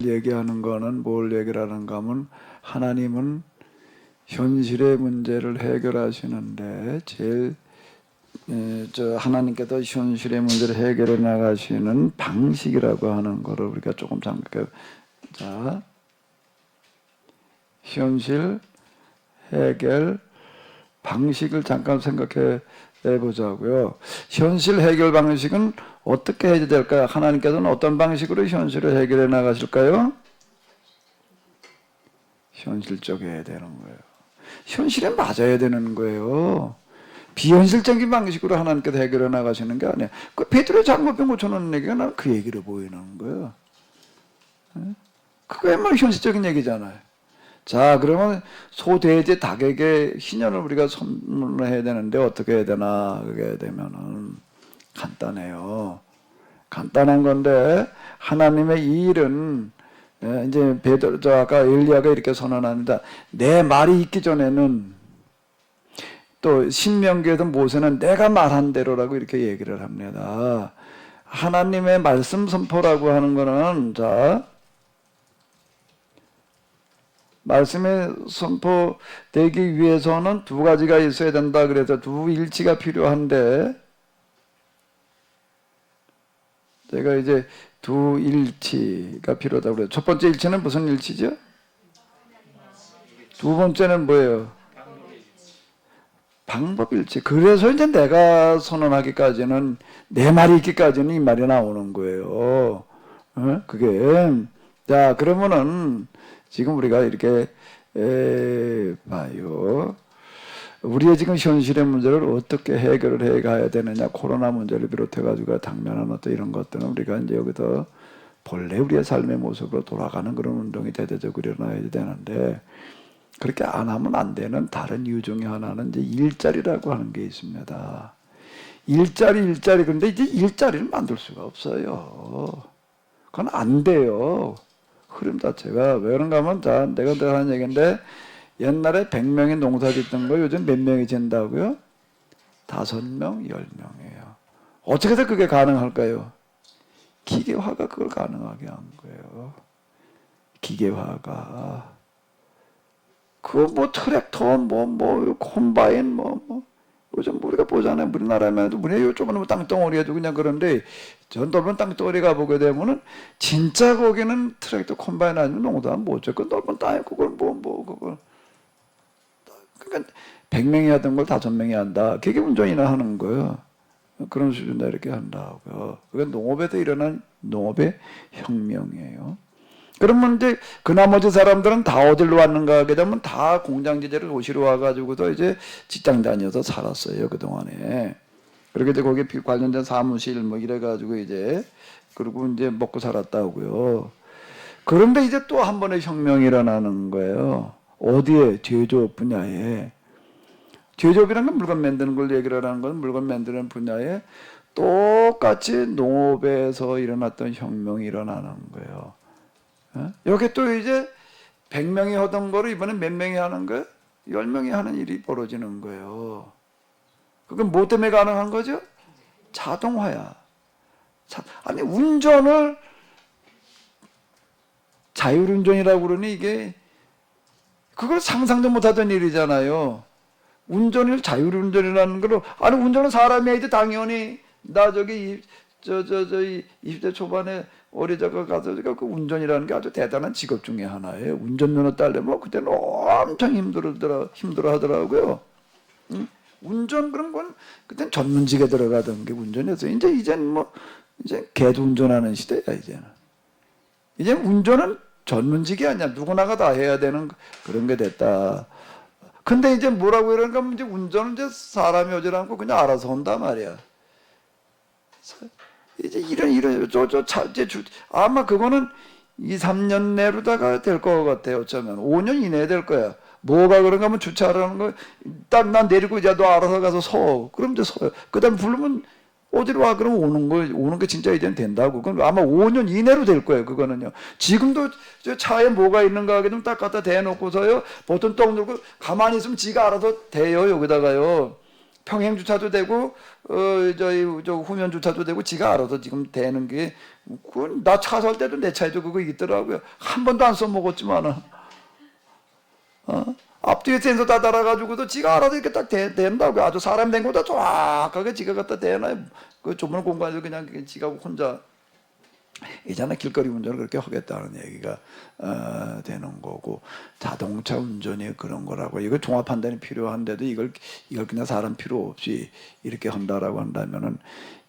얘기하는 거는 뭘 얘기를 하는가 하면 하나님은 현실의 문제를 해결하시는데 제일 하나님께서 현실의 문제를 해결해 나가시는 방식이라고 하는 거를 우리가 조금 생각해. 자, 현실 해결 방식을 잠깐 생각해 보자고요. 현실 해결 방식은 어떻게 해야 될까요? 하나님께서는 어떤 방식으로 현실을 해결해 나가실까요? 현실적이어야 되는 거예요. 현실에 맞아야 되는 거예요. 비현실적인 방식으로 하나님께서 해결해 나가시는 게 아니에요. 그 베드로의 장모병 고쳐놓는 얘기가 나는 그 얘기를 보이는 거예요. 그거야말로 현실적인 얘기잖아요. 자, 그러면 소돼지 닭에게 희년을 우리가 선물해야 되는데 어떻게 해야 되나? 그게 되면은 간단해요. 간단한 건데 하나님의 이 일은 이제 베드로 아까 엘리야가 이렇게 선언합니다. 내 말이 있기 전에는 또 신명기에도 모세는 내가 말한 대로라고 이렇게 얘기를 합니다. 하나님의 말씀 선포라고 하는 거는 자 말씀이 선포되기 위해서는 두 가지가 있어야 된다. 그래서 두 일치가 필요한데 제가 이제 두 일치가 필요하다고 그래요. 첫 번째 일치는 무슨 일치죠? 두 번째는 뭐예요? 방법 일치. 그래서 이제 내가 선언하기까지는 내 말이 있기까지는 이 말이 나오는 거예요. 그게 자 그러면은 지금 우리가 이렇게 봐요. 우리의 지금 현실의 문제를 어떻게 해결을 해 가야 되느냐. 코로나 문제를 비롯해가지고 당면한 어떤 이런 것들은 우리가 이제 여기서 본래 우리의 삶의 모습으로 돌아가는 그런 운동이 대대적으로 일어나야 되는데 그렇게 안 하면 안 되는 다른 이유 중에 하나는 이제 일자리라고 하는 게 있습니다. 일자리. 그런데 이제 일자리를 만들 수가 없어요. 그건 안 돼요. 흐름 자체가. 왜 그런가 하면 자, 내가 하는 얘기인데 옛날에 100명이 농사 짓던 거 요즘 몇 명이 짓는다고요? 5명, 10명이에요. 어떻게 해서 그게 가능할까요? 기계화가 그걸 가능하게 한 거예요. 기계화가. 그거 뭐 트랙터, 콤바인, 요즘 우리가 보잖아요. 우리나라에도 우리 조그만 땅덩어리에도 그냥 그런데 전 넓은 땅덩어리 가보게 되면은 진짜 거기는 트랙터 콤바인 아니면 농사는 못 져. 그 넓은 땅에 그걸 그걸. 그러니까 100명이 하던 걸 5명이 한다. 그게 운전이나 하는 거예요. 그런 수준으로 이렇게 한다고요. 그게 농업에서 일어난 농업의 혁명이에요. 그러면 이제 그 나머지 사람들은 다 어디로 왔는가 하게 되면 다 공장지대를 도시로 와가지고도 이제 직장 다녀서 살았어요. 그동안에. 그렇게 이제 거기에 관련된 사무실 이래가지고 이제 그리고 이제 먹고 살았다고요. 그런데 이제 또 한 번의 혁명이 일어나는 거예요. 어디에? 제조업 분야에. 제조업이라는 건 물건 만드는 걸 얘기를 하는 건 물건 만드는 분야에 똑같이 농업에서 일어났던 혁명이 일어나는 거예요. 여기 또 이제 100명이 하던 거를 이번엔 몇 명이 하는 거예요? 10명이 하는 일이 벌어지는 거예요. 그게 뭐 때문에 가능한 거죠? 자동화야. 아니 운전을 자율운전이라고 그러니 이게 그걸 상상도 못하던 일이잖아요. 운전을 자율운전이라는 거로 아니 운전은 사람이 해야지 당연히 나 저기 20대 초반에 어리다가 가서 그 운전이라는 게 아주 대단한 직업 중에 하나예요. 운전면허 따려면 그때는 엄청 힘들어 하더라고요. 운전 그런 건 그때는 전문직에 들어가던 게 운전이었어요. 이제는 이제 개도 운전하는 시대야 이제는. 이제 운전은 전문직이 아니야. 누구나가 다 해야 되는 그런 게 됐다. 근데 이제 뭐라고 이러는가 하면 이제 운전은 이제 사람이 오질 않고 그냥 알아서 온단 말이야. 이제 아마 그거는 2, 3년 내로다가 될 것 같아요. 어쩌면 5년 이내에 될 거야. 뭐가 그런가 하면 주차하라는 거 딱 난 내리고 이제 너 알아서 가서 서. 그럼 이제 서요. 그다음 부르면 어디로 와? 그럼 오는 게 진짜 이제는 된다고. 그럼 아마 5년 이내로 될 거예요. 그거는요. 지금도 저 차에 뭐가 있는가 하게 되면 딱 갖다 대놓고서요. 보통 떡 누르고 가만히 있으면 지가 알아서 대요. 여기다가요. 평행 주차도 되고 저 후면 주차도 되고 지가 알아서 지금 되는 게 나 차 살 때도 내 차에도 그거 있더라고요. 한 번도 안 써먹었지만은 앞뒤에 센서 다 달아가지고도 지가 알아서 이렇게 딱 된다고. 아주 사람 된 거보다 정확하게 지가 갖다 대놔요. 그 좁은 공간에서 그냥 지가 혼자 이제는 길거리 운전을 그렇게 하겠다는 얘기가 되는 거고, 자동차 운전이 그런 거라고. 이거 종합 판단이 필요한데도 이걸 그냥 사람 필요 없이 이렇게 한다라고 한다면은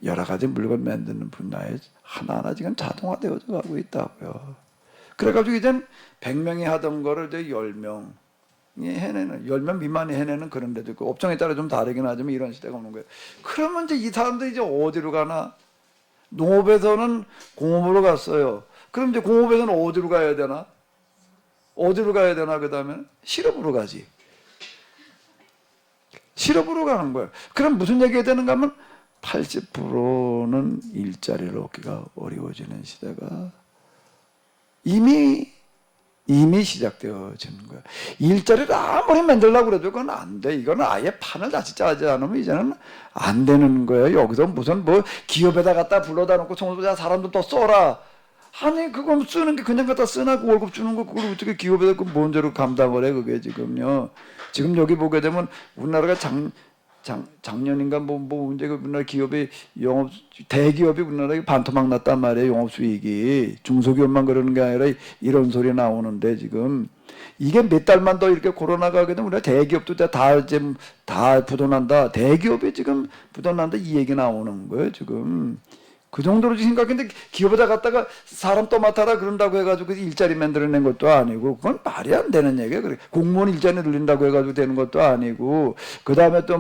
여러 가지 물건 만드는 분야에 하나하나 지금 자동화되어져 가고 있다고요. 그래가지고 이젠 100명이 하던 거를 이제 10명이 해내는, 10명 미만이 해내는 그런 데도 있고, 업종에 따라 좀 다르긴 하지만 이런 시대가 오는 거예요. 그러면 이제 이 사람들이 이제 어디로 가나? 농업에서는 공업으로 갔어요. 그럼 이제 공업에서는 어디로 가야 되나? 어디로 가야 되나? 그 다음에 실업으로 가지. 실업으로 가는 거예요. 그럼 무슨 얘기가 되는가 하면 80%는 일자리를 얻기가 어려워지는 시대가 이미 시작되어지는 거야. 일자리를 아무리 만들려고 그래도 그건 안 돼. 이거는 아예 판을 다시 짜지 않으면 이제는 안 되는 거예요. 여기서 무슨 뭐 기업에다 갖다 불러다 놓고 청소자 사람도 또 써라. 아니 그거 쓰는 게 그냥 갖다 쓰나, 그 월급 주는 거 그걸 어떻게 기업에다 그 뭔죄로 감당을 해 그게 지금요. 지금 여기 보게 되면 우리나라가 작년인가 뭐 이제 우리나라 기업이 대기업이 우리나라에 반토막 났단 말이에요. 영업 수익이 중소기업만 그러는 게 아니라 이런 소리 나오는데, 지금 이게 몇 달만 더 이렇게 코로나가 하게 되면 우리가 대기업도 다 부도난다. 대기업이 지금 부도난다 이 얘기 나오는 거예요 지금. 그 정도로 심각한데 기업에다 갖다가 사람 또 맡아라 그런다고 해가지고 일자리 만들어낸 것도 아니고, 그건 말이 안 되는 얘기예요. 그래. 공무원 일자리 늘린다고 해가지고 되는 것도 아니고, 그 다음에 또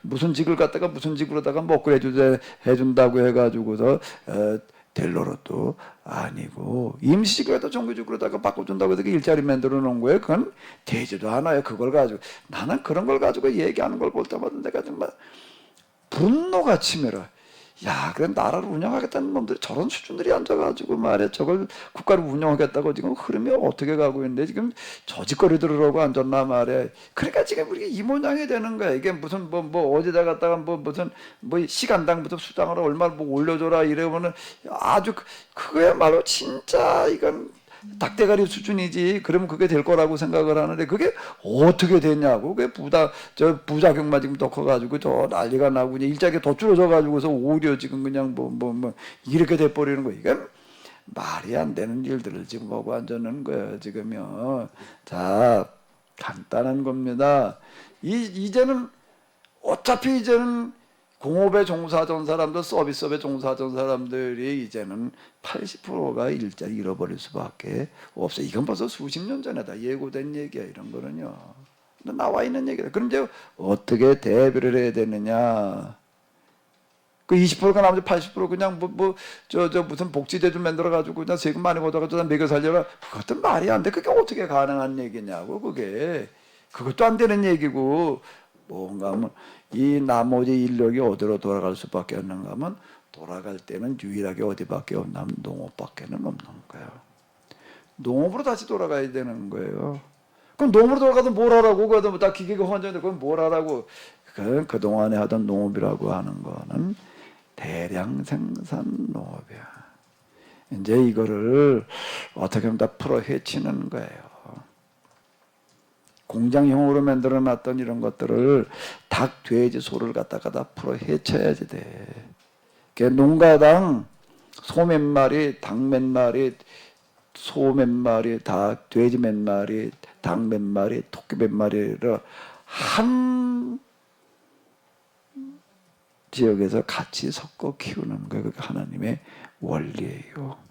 무슨 직을 갖다가 무슨 직으로다가 먹고 해준다고 해가지고서 될 노릇도 아니고, 임시직으로다 정규직으로다가 바꿔준다고 해서 일자리 만들어 놓은 거예요. 그건 되지도 않아요. 그걸 가지고 나는 그런 걸 가지고 얘기하는 걸 볼 때마다 내가 정말 분노가 치밀어. 야, 그래 나라를 운영하겠다는 놈들이 저런 수준들이 앉아가지고 말이야, 저걸 국가를 운영하겠다고 지금 흐름이 어떻게 가고 있는데 지금 저짓거리 들으라고 앉았나 말이야. 그러니까 지금 우리가 이 모양이 되는 거야. 이게 무슨 뭐 어디다 갔다가 무슨 시간당부터 수당을 얼마를 올려줘라 이러면은 아주 그거야말로 진짜 이건 닭대가리 수준이지. 그러면 그게 될 거라고 생각을 하는데 그게 어떻게 됐냐고. 그게 부작용만 지금 더 커가지고 더 난리가 나고 일자리가 더 줄어져 가지고서 오히려 지금 그냥 이렇게 돼버리는 거. 이게 말이 안 되는 일들을 지금 보고 앉아는 거예요 지금요. 자, 간단한 겁니다. 이제는 어차피 이제는 공업에 종사하던 사람들, 서비스업에 종사하던 사람들이 이제는 80%가 일자리 잃어버릴 수밖에 없어요. 이건 벌써 수십 년 전에 다 예고된 얘기야, 이런 거는요. 나와 있는 얘기다. 그럼 이제 어떻게 대비를 해야 되느냐? 그 20%가 나머지 80% 그냥 무슨 복지대도 만들어가지고 그냥 세금 많이 걷어가지고 먹여 살려라. 그것도 말이 안 돼. 그게 어떻게 가능한 얘기냐고, 그게. 그것도 안 되는 얘기고, 뭔가 하면 이 나머지 인력이 어디로 돌아갈 수밖에 없는가 하면 돌아갈 때는 유일하게 어디밖에 없나 하면 농업밖에는 없는 거예요. 농업으로 다시 돌아가야 되는 거예요. 그럼 농업으로 돌아가서 뭘 하라고? 그거 다 기계가 혼자인데 그건 뭘 하라고? 그동안에 하던 농업이라고 하는 거는 대량 생산 농업이야. 이제 이거를 어떻게 하면 다 풀어 헤치는 거예요. 공장형으로 만들어놨던 이런 것들을 닭, 돼지, 소를 갖다가 다 풀어 헤쳐야지 돼. 농가당 소 몇 마리, 닭 몇 마리, 소 몇 마리, 닭, 돼지 몇 마리, 닭 몇 마리, 토끼 몇 마리를 한 지역에서 같이 섞어 키우는 거예요. 그게 하나님의 원리예요.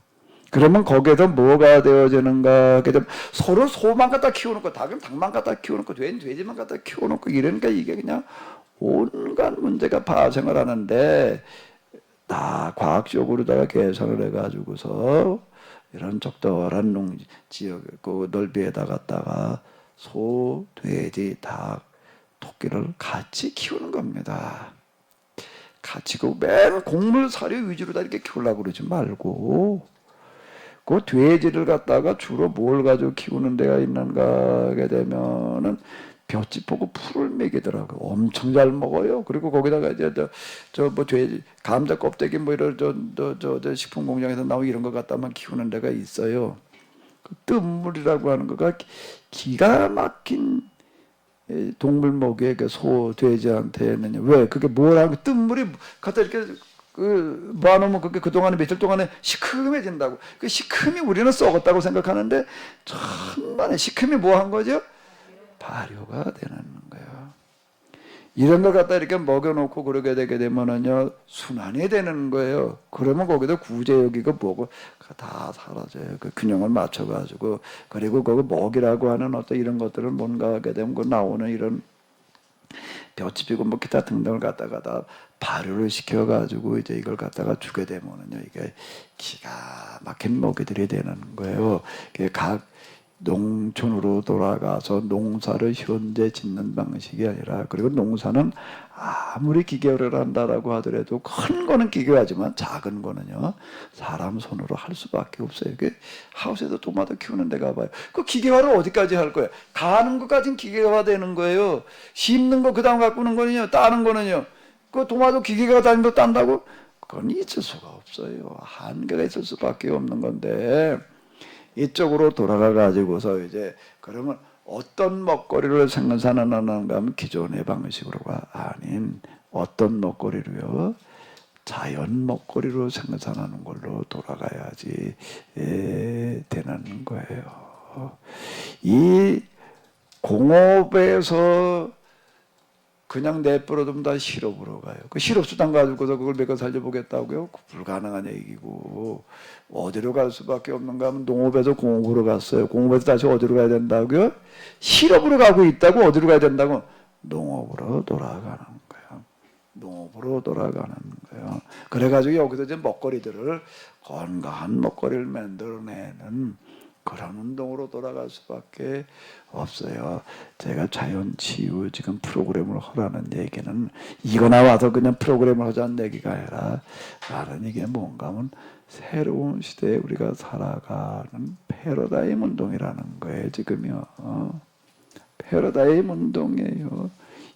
그러면 거기에서 뭐가 되어지는가 하게 되면 서로 소만 갖다 키워놓고 닭은 닭만 갖다 키워놓고 돼지는 돼지만 갖다 키워놓고 이러니까 이게 그냥 온갖 문제가 발생을 하는데 다 과학적으로다가 계산을 해가지고서 이런 적절한 지역 그 넓이에다 갖다가 소, 돼지, 닭, 토끼를 같이 키우는 겁니다. 같이 맨 곡물 사료 위주로 다 이렇게 키우려고 그러지 말고 그 돼지를 갖다가 주로 뭘 가지고 키우는 데가 있는가 하게 되면은 볏짚 보고 풀을 먹이더라고. 엄청 잘 먹어요. 그리고 거기다가 이제 뭐 돼지 감자 껍데기 뭐 이런 저 식품 공장에서 나오는 이런 거 갖다만 키우는 데가 있어요. 그 뜬물이라고 하는 거가 기가 막힌 동물 먹이에 그 소, 돼지한테는 왜 그게 뭐라고 뜬물이 갖다 이렇게 그 모아놓으면 그게 그동안에 며칠 동안에 시큼해진다고. 그 시큼이 우리는 썩었다고 생각하는데 천만에 시큼이 뭐 한 거죠? 발효가 되는 거예요. 이런 걸 갖다 이렇게 먹여놓고 그러게 되게 되면은요 순환이 되는 거예요. 그러면 거기다 구제역이고 뭐고 다 사라져요. 그 균형을 맞춰가지고. 그리고 거기 먹이라고 하는 어떤 이런 것들을 뭔가 하게 되면 그 나오는 이런 볏짚이고 뭐 기타 등등을 갖다가 다 발효를 시켜가지고 이제 이걸 갖다가 주게 되면은요 이게 기가 막힌 먹이들이 되는 거예요. 각 농촌으로 돌아가서 농사를 현재 짓는 방식이 아니라, 그리고 농사는 아무리 기계를 한다라고 하더라도 큰 거는 기계하지만 작은 거는요 사람 손으로 할 수밖에 없어요. 그 하우스에서 토마토 키우는 데 가봐요. 그 기계화를 어디까지 할 거예요? 가는 것까지는 기계화 되는 거예요. 심는 거 그다음 가꾸는 거는요, 따는 거는요. 그 토마토 기계가 다니면서 딴다고? 그건 있을 수가 없어요. 한계가 있을 수밖에 없는 건데, 이쪽으로 돌아가 가지고서 이제 그러면 어떤 먹거리를 생산하는가 하면 기존의 방식으로가 아닌 어떤 먹거리로요? 자연 먹거리로 생산하는 걸로 돌아가야지 되는 거예요. 이 공업에서 그냥 내버려두면 다 실업으로 가요. 그 실업수당 가지고서 그걸 먹여 살려보겠다고요? 불가능한 얘기고. 어디로 갈 수밖에 없는가 하면 농업에서 공업으로 갔어요. 공업에서 다시 어디로 가야 된다고요? 실업으로 가고 있다고. 어디로 가야 된다고? 농업으로 돌아가는 거예요. 농업으로 돌아가는 거예요. 그래가지고 여기서 이제 먹거리들을, 건강한 먹거리를 만들어내는 그런 운동으로 돌아갈 수밖에 없어요. 제가 자연치유 지금 프로그램을 하라는 얘기는 이거 나와서 그냥 프로그램을 하자는 얘기가 아니라, 나는 이게 뭔가 하면 새로운 시대에 우리가 살아가는 패러다임 운동이라는 거예요. 지금요. 패러다임 운동이에요.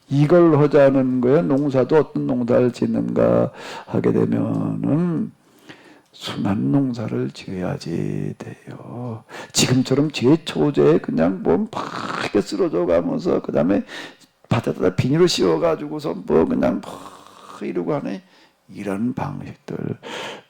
이걸 하자는 거예요. 농사도 어떤 농사를 짓는가 하게 되면은 순한 농사를 지어야지 돼요. 지금처럼 제초제에 그냥 뭐 팍하게 쓰러져 가면서 그 다음에 밭에다 비닐을 씌워가지고서 뭐 그냥 막 이러고 하네. 이런 방식들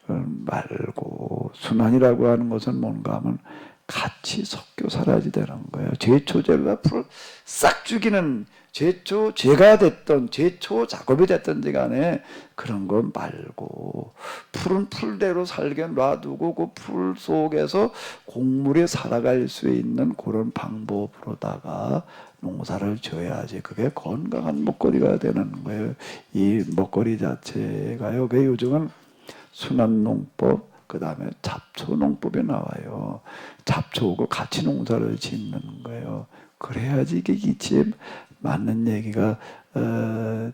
말고, 순환이라고 하는 것은 뭔가 하면 같이 섞여 살아야 되는 거예요. 제초제를 앞으로 싹 죽이는, 제가 됐던, 제초 작업이 됐던지 간에 그런 거 말고, 풀은 풀대로 살게 놔두고 그 풀 속에서 곡물이 살아갈 수 있는 그런 방법으로다가 농사를 지어야지 그게 건강한 먹거리가 되는 거예요. 이 먹거리 자체가요. 그 요즘은 순환농법, 그 다음에 잡초농법이 나와요. 잡초하고 같이 농사를 짓는 거예요. 그래야지 이게 이치에 맞는 얘기가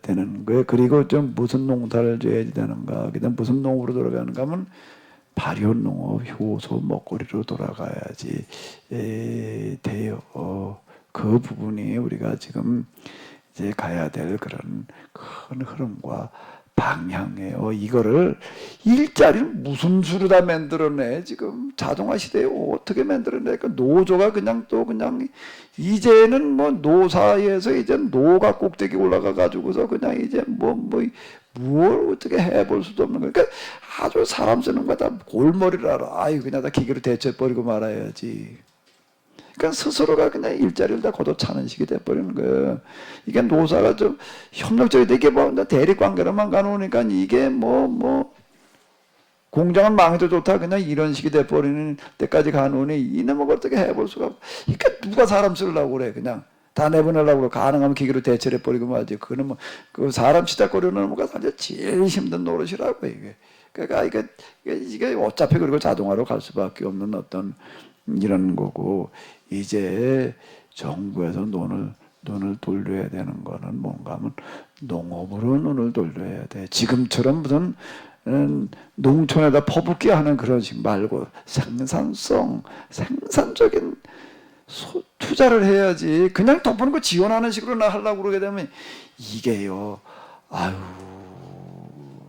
되는 거예요. 그리고 좀 무슨 농사를 지어야지 되는가, 그다음 무슨 농업으로 돌아가는가 하면 발효농업, 효소, 먹거리로 돌아가야지 돼요. 그 부분이 우리가 지금 이제 가야 될 그런 큰 흐름과 방향이에요. 이거를 일자리를 무슨 수로 다 만들어내? 지금 자동화 시대에 어떻게 만들어내니까 노조가 그냥 또 그냥 이제는 뭐 노사에서 이제 노가 꼭대기 올라가 가지고서 그냥 이제 뭘 어떻게 해볼 수도 없는 거야. 그러니까 아주 사람 쓰는 거 다 골머리를 알아. 아유 그냥 다 기계로 대체해버리고 말아야지. 그러니까 스스로가 그냥 일자리를 다 걷어차는 식이 돼버리는 거예요. 이게 노사가 좀 협력적이 되게 대립관계로만 가놓으니까 이게 공장은 망해도 좋다 그냥 이런 식이 돼버리는 때까지 가놓으니 이놈을 어떻게 해볼 수가 없고. 그러니까 누가 사람 쓰려고 그래. 그냥 다 내보내려고 그래. 가능하면 기계로 대체를 해버리고 말지. 그거는 그 사람 시작거리는 거가 사실 제일 힘든 노릇이라고 이게. 그러니까 이게 어차피 그리고 자동화로 갈 수밖에 없는 어떤 이런 거고, 이제 정부에서 눈을 돌려야 되는 거는 뭔가 하면 농업으로 눈을 돌려야 돼. 지금처럼 무슨 농촌에다 퍼붓기 하는 그런 식 말고 생산적인 투자를 해야지. 그냥 덮어놓은 거 지원하는 식으로 나 하려고 그러게 되면 이게요. 아유,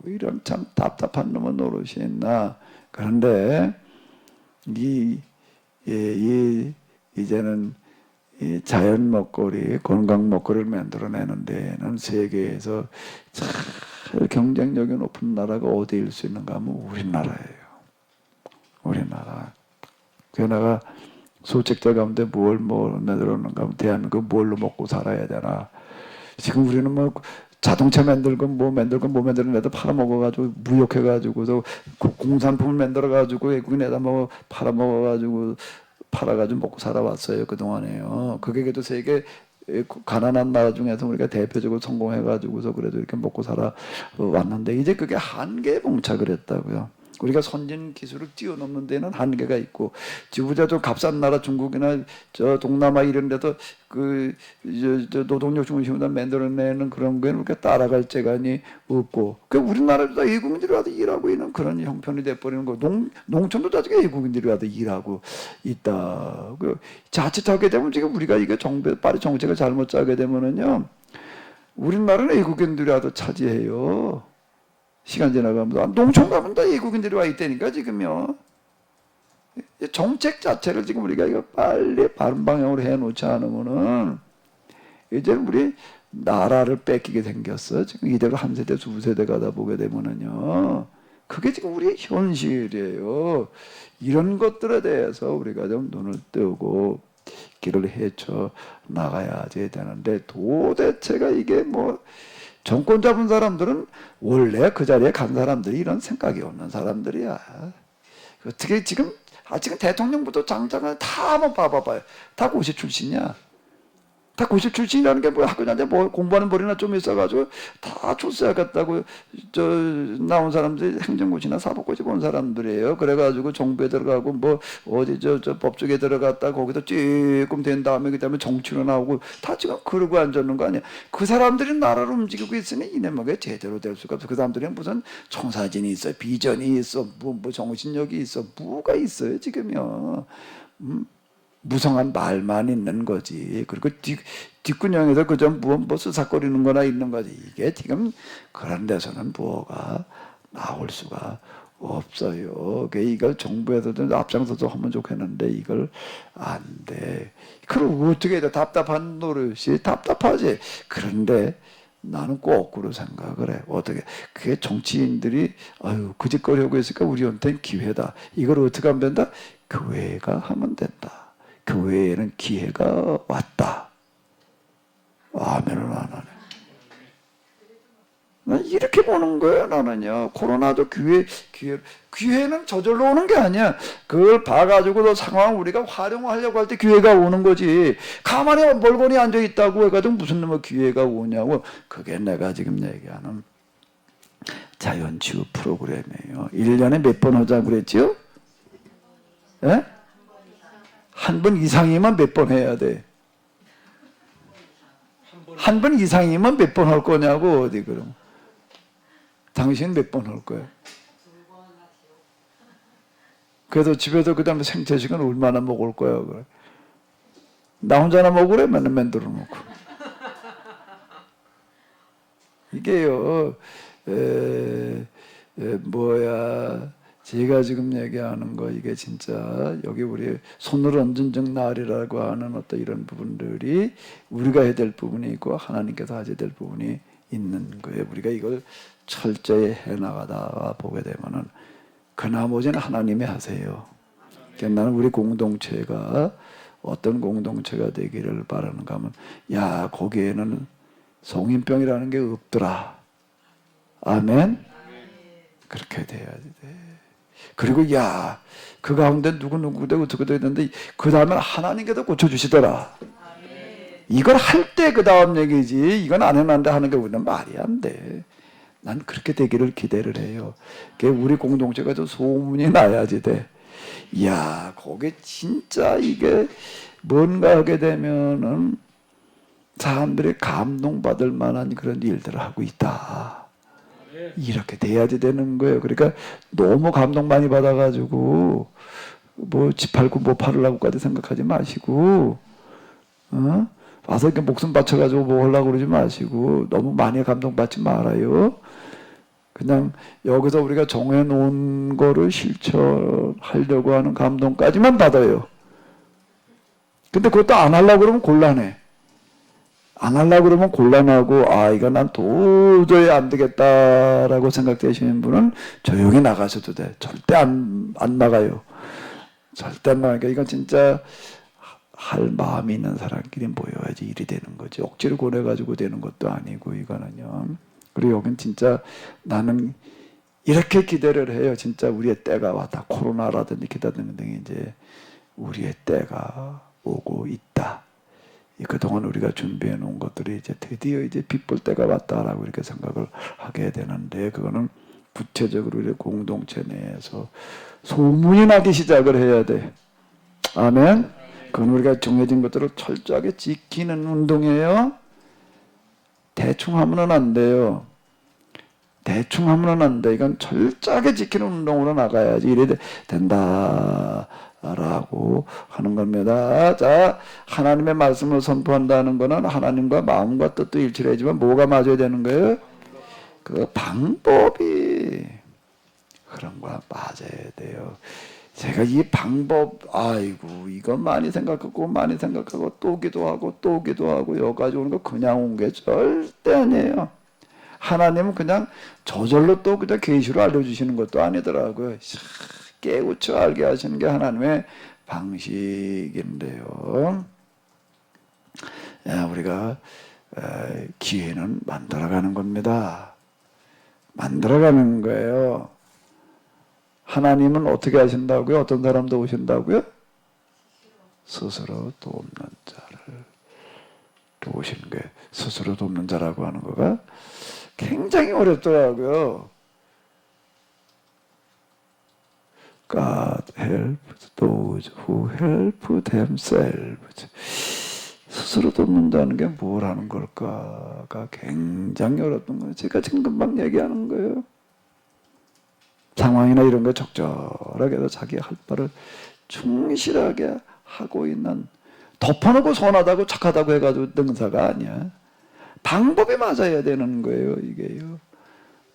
이런 참 답답한 놈은 노릇이 있나. 그런데 이제는 이 자연 먹거리, 건강 먹거리를 만들어내는 데는 세계에서 제일 경쟁력이 높은 나라가 어디일 수 있는가 하면 우리나라예요. 우리나라. 게다가 소책자 가운데 뭘 만들어놓는가 하면 대한민국 뭘로 먹고 살아야 되나. 지금 우리는 뭐 자동차 만들고 뭐 만드는 애들 팔아먹어가지고 무역해가지고서 공산품을 만들어가지고 외국인에다 뭐 팔아먹어가지고 먹고 살아왔어요. 그동안에요. 그게 또 세계 가난한 나라 중에서 우리가 대표적으로 성공해가지고서 그래도 이렇게 먹고 살아왔는데 이제 그게 한계에 봉착을 했다고요. 우리가 선진 기술을 뛰어넘는 데는 한계가 있고 지구자 좀 값싼 나라 중국이나 저 동남아 이런 데도 그 노동력 중심으로 만들어내는 그런 거에는 우리가 따라갈 재간이 없고 그 우리나라도 다 외국인들이 와서 일하고 있는 그런 형편이 돼버리는 거. 농촌도 다 지금 외국인들이 와서 일하고 있다. 그 자칫하게 되면 지금 우리가 이게 빨리 정책을 잘못 짜게 되면은요 우리나라는 외국인들이 와서 차지해요. 시간 지나가면서 농촌 가면 다 외국인들이 와 있다니까 지금요. 정책 자체를 지금 우리가 이거 빨리 바른 방향으로 해놓지 않으면은 이제 우리 나라를 뺏기게 생겼어. 지금 이대로 한 세대 두 세대 가다 보게 되면은요. 그게 지금 우리의 현실이에요. 이런 것들에 대해서 우리가 좀 눈을 뜨고 길을 헤쳐 나가야지 되는데 도대체가 이게 뭐 정권 잡은 사람들은 원래 그 자리에 간 사람들이 이런 생각이 없는 사람들이야. 어떻게 지금 대통령부터 장장을 다 한번 봐봐봐요. 다 고시 출신이야. 다 고시 출신이라는 게 뭐야? 학교 다닐 뭐 공부하는 머리나 좀 있어가지고 다 출세하겠다고 나온 사람들이 행정고시나 사법고시 본 사람들이에요. 그래가지고 정부에 들어가고 뭐 어디 저 법조계 들어갔다 거기서 조금 된 다음에 그다음에 정치로 나오고 다 지금 그러고 앉았는 거 아니야? 그 사람들이 나라를 움직이고 있으니 이내먹에 제대로 될 수가 없어. 그 사람들은 무슨 청사진이 있어, 비전이 있어, 뭐 정신력이 있어, 뭐가 있어요 지금요. 무성한 말만 있는 거지. 그리고 뒷구녕에서 그저 뭐 수삭거리는 거나 있는 거지. 이게 지금 그런 데서는 뭐가 나올 수가 없어요. 이걸 정부에서도 앞장서서 하면 좋겠는데 이걸 안 돼. 그럼 어떻게 해야 돼? 답답한 노릇이 답답하지. 그런데 나는 거꾸로 생각을 해. 어떻게? 그게 정치인들이 그 짓거리 하고 있으니까 우리한테는 기회다. 이걸 어떻게 하면 된다? 교회가 하면 된다. 교회에는 기회가 왔다. 아멘을 안 하네. 난 이렇게 보는 거예요, 나는요. 코로나도 기회는 저절로 오는 게 아니야. 그걸 봐가지고 그 상황을 우리가 활용하려고 할 때 기회가 오는 거지. 가만히 멀거니 앉아있다고 해가지고 무슨 놈의 기회가 오냐고. 그게 내가 지금 얘기하는 자연치유 프로그램이에요. 1년에 몇 번 하자고 그랬지요? 예? 한 번 이상이면 몇 번 해야 돼? 한 번 이상이면 몇 번 할 거냐고, 어디 그럼. 당신 몇 번 할 거야? 그래도 집에서 그 다음에 생체 시간 얼마나 먹을 거야, 그래. 나 혼자나 먹으래? 맨날 만들어 놓고. 이게요, 제가 지금 얘기하는 거 이게 진짜 여기 우리 손을 얹은 즉 날이라고 하는 어떤 이런 부분들이 우리가 해야 될 부분이 있고 하나님께서 하셔야 될 부분이 있는 거예요. 우리가 이걸 철저히 해나가다 보게 되면은 그 나머지는 하나님이 하세요. 그러니까 나는 우리 공동체가 어떤 공동체가 되기를 바라는가 하면 거기에는 성인병이라는 게 없더라. 아멘. 그렇게 돼야지 돼. 그리고 그 가운데 누구도 어떻게 되는데 그 다음에 하나님께서 고쳐주시더라. 이걸 할 때 그 다음 얘기지. 이건 안 해놨는데 하는 게 우리는 말이 안 돼. 난 그렇게 되기를 기대를 해요. 우리 공동체가 좀 소문이 나야지 돼. 거기 진짜 이게 뭔가 하게 되면은 사람들이 감동받을 만한 그런 일들을 하고 있다. 이렇게 돼야지 되는 거예요. 그러니까 너무 감동 많이 받아가지고 뭐 집 팔고 뭐 팔으려고까지 생각하지 마시고, 와서 이렇게 목숨 바쳐가지고 뭐 하려고 그러지 마시고, 너무 많이 감동받지 말아요. 그냥 여기서 우리가 정해놓은 거를 실천하려고 하는 감동까지만 받아요. 근데 그것도 안 하려고 그러면 곤란해. 안 하려고 그러면 곤란하고, 아, 이거 난 도저히 안 되겠다라고 생각되시는 분은 조용히 나가셔도 돼. 절대 안 나가요. 절대 안 나가니까 이건 진짜 할 마음이 있는 사람끼리 모여야지 일이 되는 거지. 억지로 보내가지고 되는 것도 아니고, 이거는요. 그리고 여긴 진짜 나는 이렇게 기대를 해요. 진짜 우리의 때가 왔다. 코로나라든지 기타 등등 이제 우리의 때가 오고 있다. 그동안 우리가 준비해 놓은 것들이 이제 드디어 이제 빛볼 때가 왔다라고 이렇게 생각을 하게 되는데, 그거는 구체적으로 우리 공동체 내에서 소문이 나기 시작을 해야 돼. 아멘. 그건 우리가 정해진 것들을 철저하게 지키는 운동이에요. 대충 하면은 안 돼요. 대충 하면은 안 돼. 이건 철저하게 지키는 운동으로 나가야지 이래 된다라고 하는 겁니다. 자, 하나님의 말씀을 선포한다는 것은 하나님과 마음과 뜻도 일치를 해야지만 뭐가 맞아야 되는 거예요? 그 방법이 그런 거와 맞아야 돼요. 제가 이 방법, 아이고, 이거 많이 생각하고 또 기도하고 또 기도하고 여기까지 오는 거 그냥 온 게 절대 아니에요. 하나님은 그냥 저절로 또 그냥 계시로 알려주시는 것도 아니더라고요. 깨우쳐 알게 하시는 게 하나님의 방식인데요. 우리가 기회는 만들어가는 겁니다. 만들어가는 거예요. 하나님은 어떻게 하신다고요? 어떤 사람 도우신다고요? 스스로 돕는 자를 도우시는 거예요. 스스로 돕는 자라고 하는 거가 굉장히 어렵더라고요. God helps those who help themselves. 스스로 돕는다는 게 뭘 하는 걸까가 굉장히 어렵던 거예요. 제가 지금 금방 얘기하는 거예요. 상황이나 이런 거 적절하게 해서 자기 할 바를 충실하게 하고 있는, 덮어놓고 선하다고 착하다고 해가지고 능사가 아니야. 방법이 맞아야 되는 거예요, 이게요.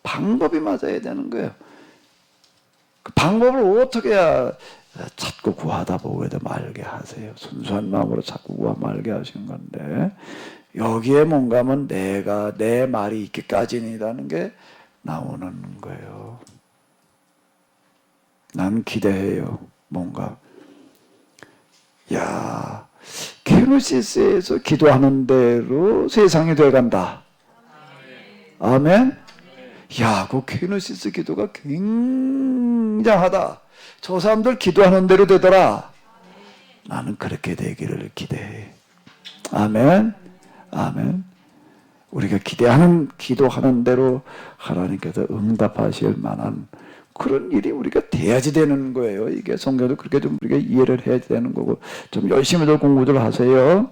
방법이 맞아야 되는 거예요. 그 방법을 어떻게 해야 찾고 구하다 보고도 말게 하세요. 순수한 마음으로 찾고 구하 말게 하신 건데, 여기에 뭔가 하면 내 말이 있기까지라는 게 나오는 거예요. 난 기대해요. 뭔가. 야, 케노시스에서 기도하는 대로 세상이 돼간다. 아멘. 야, 그 케노시스 기도가 굉장하다. 저 사람들 기도하는 대로 되더라. 나는 그렇게 되기를 기대해. 아멘. 아멘. 우리가 기도하는 대로 하나님께서 응답하실 만한 그런 일이 우리가 돼야지 되는 거예요. 이게 성경도 그렇게 좀 우리가 이해를 해야 되는 거고, 좀 열심히들 공부를 하세요.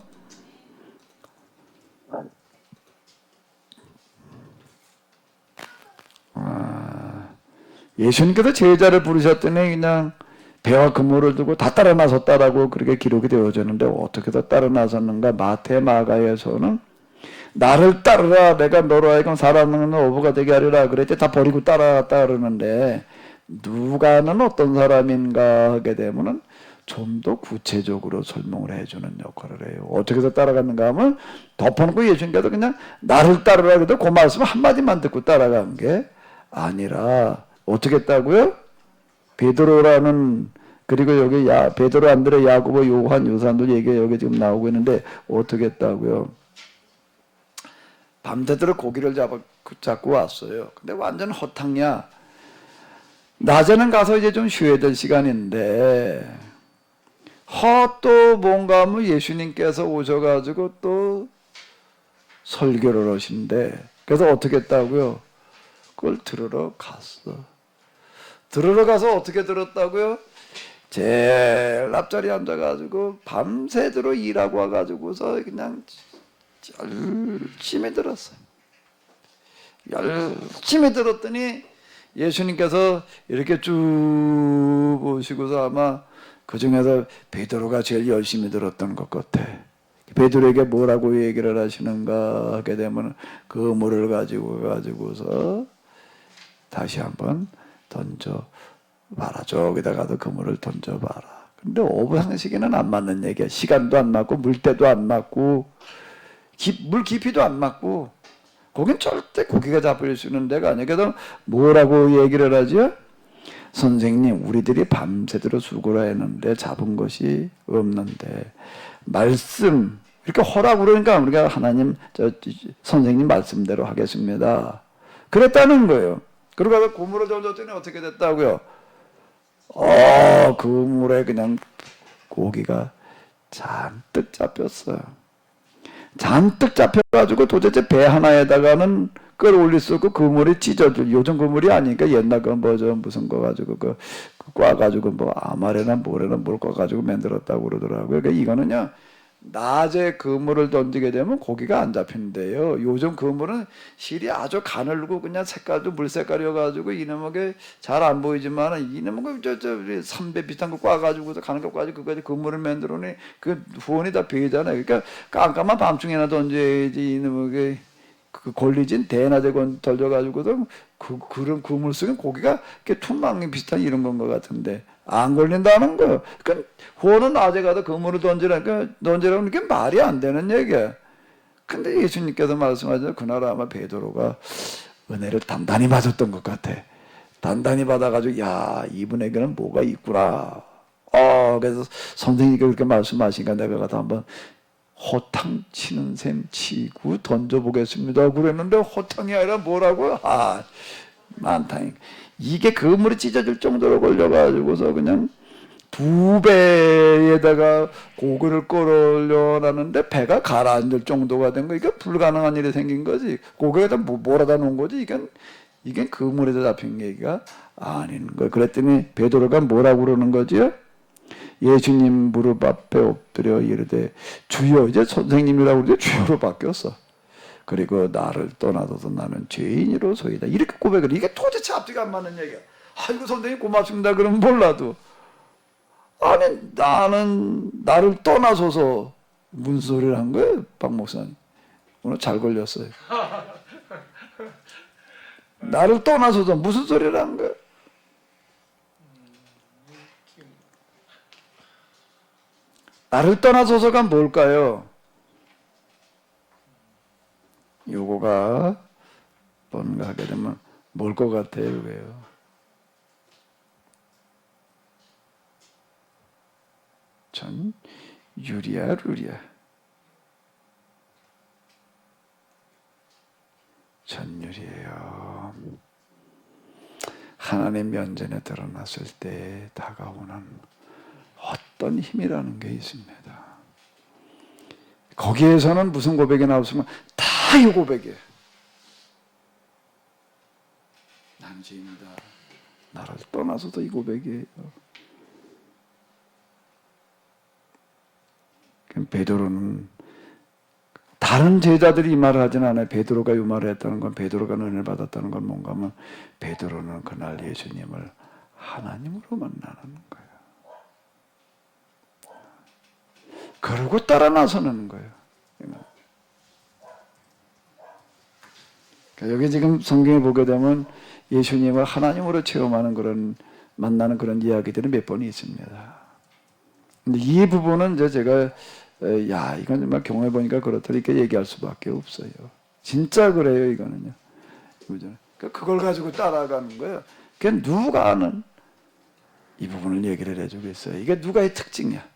예수님께서 제자를 부르셨더니 그냥 배와 그물을 두고 다 따라 나섰다라고 그렇게 기록이 되어졌는데, 어떻게 다 따라 나섰는가? 마태, 마가에서는 나를 따르라, 내가 너로 하여금 살아남는 어부가 되게 하리라 그랬지, 다 버리고 따라갔다 그러는데, 누가는 어떤 사람인가 하게 되면은 좀 더 구체적으로 설명을 해주는 역할을 해요. 어떻게 해서 따라갔는가 하면, 덮어놓고 예수님께서 그냥 나를 따르라 그래도 그 말씀 한마디만 듣고 따라간 게 아니라 어떻게 했다고요? 베드로라는, 그리고 여기 베드로, 안드레, 야고보, 요한, 요 사람들 얘기가 여기 지금 나오고 있는데 어떻게 했다고요? 밤새도록 고기를 잡고 왔어요. 근데 완전 허탕이야. 낮에는 가서 이제 좀 쉬어야 될 시간인데, 또 뭔가 하면 예수님께서 오셔가지고 또 설교를 하신대. 그래서 어떻게 했다고요? 그걸 들으러 갔어. 들으러 가서 어떻게 들었다고요? 제일 앞자리에 앉아가지고 밤새도록 일하고 와가지고서 그냥 열심히 들었어요. 열심히 들었더니 예수님께서 이렇게 쭉 보시고서 아마 그 중에서 베드로가 제일 열심히 들었던 것 같아. 베드로에게 뭐라고 얘기를 하시는가 하게 되면 그물을 가지고서 다시 한번 던져봐라. 저기다가도 그물을 던져봐라. 근데 오부상식에는 안 맞는 얘기야. 시간도 안 맞고 물때도 안 맞고 물 깊이도 안 맞고 거긴 절대 고기가 잡힐 수 있는 데가 아니야. 그래서 뭐라고 얘기를 하죠? 선생님, 우리들이 밤새도록 수고를 했는데 잡은 것이 없는데 말씀 이렇게 허락 그러니까 우리가 하나님 선생님 말씀대로 하겠습니다. 그랬다는 거예요. 그러고 고물을 던졌더니 어떻게 됐다고요? 그 물에 그냥 고기가 잔뜩 잡혔어요. 잔뜩 잡혀가지고 도대체 배 하나에다가는 끌어올릴 수 없고 그물이 찢어질 요즘 그물이 아니니까 옛날 거 뭐죠 무슨 거 가지고 그 꽈가지고 뭐 아마레나 뭐래나 뭘 꽈가지고 만들었다고 그러더라고요. 그러니까 이거는요 낮에 그물을 던지게 되면 고기가 안 잡힌대요. 요즘 그물은 실이 아주 가늘고 그냥 색깔도 물색깔이어가지고 이놈에게 잘 안 보이지만 이놈은 저 삼배 비슷한 거 꽈가지고서 가는 거 꽈가지고 그거에 그물을 만들어내 그 후원이 다 베이잖아요. 그러니까 깜깜한 밤중에나 던져야지 이놈에게 그 걸리진 대낮에 던져가지고도 그런 그물 속에 고기가 이렇게 투망이 비슷한 이런 건 것 같은데 안 걸린다는 거예요. 그러니까 호는 낮에 가도 그물을 던지라고 하는 게 말이 안 되는 얘기야. 근데 예수님께서 말씀하셔서 그날 아마 베드로가 은혜를 단단히 받았던 것 같아. 단단히 받아가지고 야 이분에게는 뭐가 있구나. 그래서 선생님이 그렇게 말씀하시니까 내가 가서 한번 호탕 치는 셈 치고 던져보겠습니다. 그랬는데 호탕이 아니라 뭐라고요? 만탕이. 이게 그물이 찢어질 정도로 걸려가지고서 그냥 2배에다가 고기를 끌어올려놨는데 배가 가라앉을 정도가 된 거. 이게 불가능한 일이 생긴 거지. 고기에다 몰아다 놓은 거지. 이게 그물에다 잡힌 얘기가 아닌 거예요. 그랬더니 베드로가 뭐라고 그러는 거지요? 예수님 무릎 앞에 엎드려 이르되 주여, 이제 선생님이라고 그러는데 주여로 바뀌었어. 그리고 나를 떠나서도 나는 죄인이로소이다. 이렇게 고백을. 이게 도대체 앞뒤가 안 맞는 얘기야. 아이고 선생님 고맙습니다 그러면 몰라도 아니 나는 나를 떠나서서 무슨 소리를 한 거예요? 박 목사님 오늘 잘 걸렸어요. 나를 떠나서서 무슨 소리를 한 거예요? 나를 떠나서서가 뭘까요? 요거가 뭔가 하게 되면 뭘 것 같아요? 왜요? 전 유리야 루리야. 전율이에요. 하나님 면전에 드러났을 때 다가오는 어떤 힘이라는 게 있습니다. 거기에서는 무슨 고백이 나왔으면 다 이 고백이에요. 난 죄인이다. 나를 떠나서도 이 고백이에요. 베드로는 다른 제자들이 이 말을 하지는 않아요. 베드로가 이 말을 했다는 건 베드로가 은혜를 받았다는 건 뭔가 하면 베드로는 그날 예수님을 하나님으로 만나는 거예요. 그러고 따라 나서는 거예요. 여기 지금 성경에 보게 되면 예수님을 하나님으로 체험하는 그런 만나는 그런 이야기들이 몇 번이 있습니다. 근데 이 부분은 이제 제가 이건 정말 경험해 보니까 그렇다 이렇게 얘기할 수밖에 없어요. 진짜 그래요 이거는요. 그걸 가지고 따라가는 거예요. 그게 누가 아는 이 부분을 얘기를 해주고 있어요. 이게 누가의 특징이야.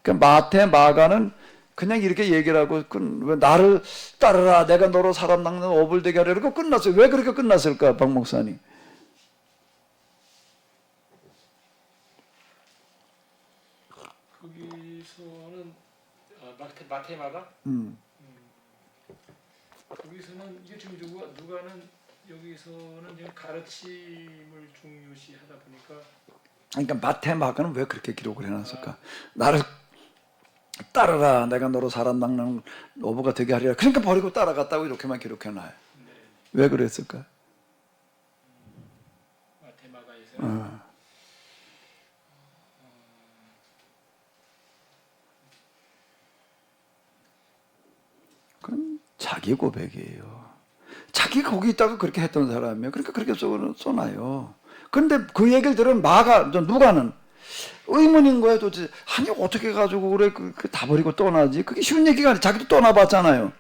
그러니까 마태, 마가는 그냥 이렇게 얘기를 하고 왜 나를 따르라 내가 너로 사람 낚는 업을 되게 하려 이러고 끝났어요. 왜 그렇게 끝났을까 박 목사님? 거기서는 마태 마가 거기서는 이게 지금 누가는 여기서는 지금 가르침을 중요시하다 보니까 그러니까 마태 마가는 왜 그렇게 기록을 해놨을까? 나를 따르라 내가 너로 사람 낚는 어부가 되게 하리라. 그러니까 버리고 따라갔다고 이렇게만 기록해놔요. 네. 왜 그랬을까? 마태 마가에서 그건 자기 고백이에요. 자기가 거기 있다가 그렇게 했던 사람이에요. 그러니까 그렇게 쏘나요. 그런데 그 얘기를 들은 누가는 의문인 거예요. 도대체 아니 어떻게 가지고 그래 다 버리고 떠나지? 그게 쉬운 얘기가 아니에요. 자기도 떠나봤잖아요.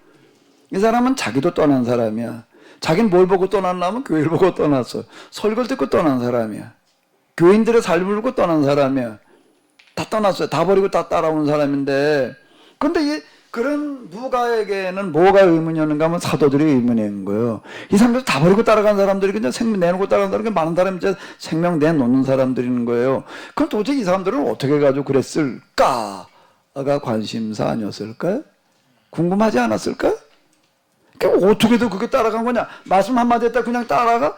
이 사람은 자기도 떠난 사람이야. 자기는 뭘 보고 떠났냐면 교회를 보고 떠났어. 설교를 듣고 떠난 사람이야. 교인들의 삶을 보고 떠난 사람이야. 다 떠났어요. 다 버리고 다 따라온 사람인데, 근데 그런 누가에게는 뭐가 의문이었는가 하면 사도들이 의문인 거예요. 이 사람들 다 버리고 따라간 사람들이 그냥 생명 내놓고 따라간 사람이 많은 사람이 이제 생명 내놓는 사람들인 거예요. 그럼 도대체 이 사람들은 어떻게 가지고 그랬을까가 관심사 아니었을까요? 궁금하지 않았을까요? 어떻게든 그게 따라간 거냐? 말씀 한마디 했다 그냥 따라가?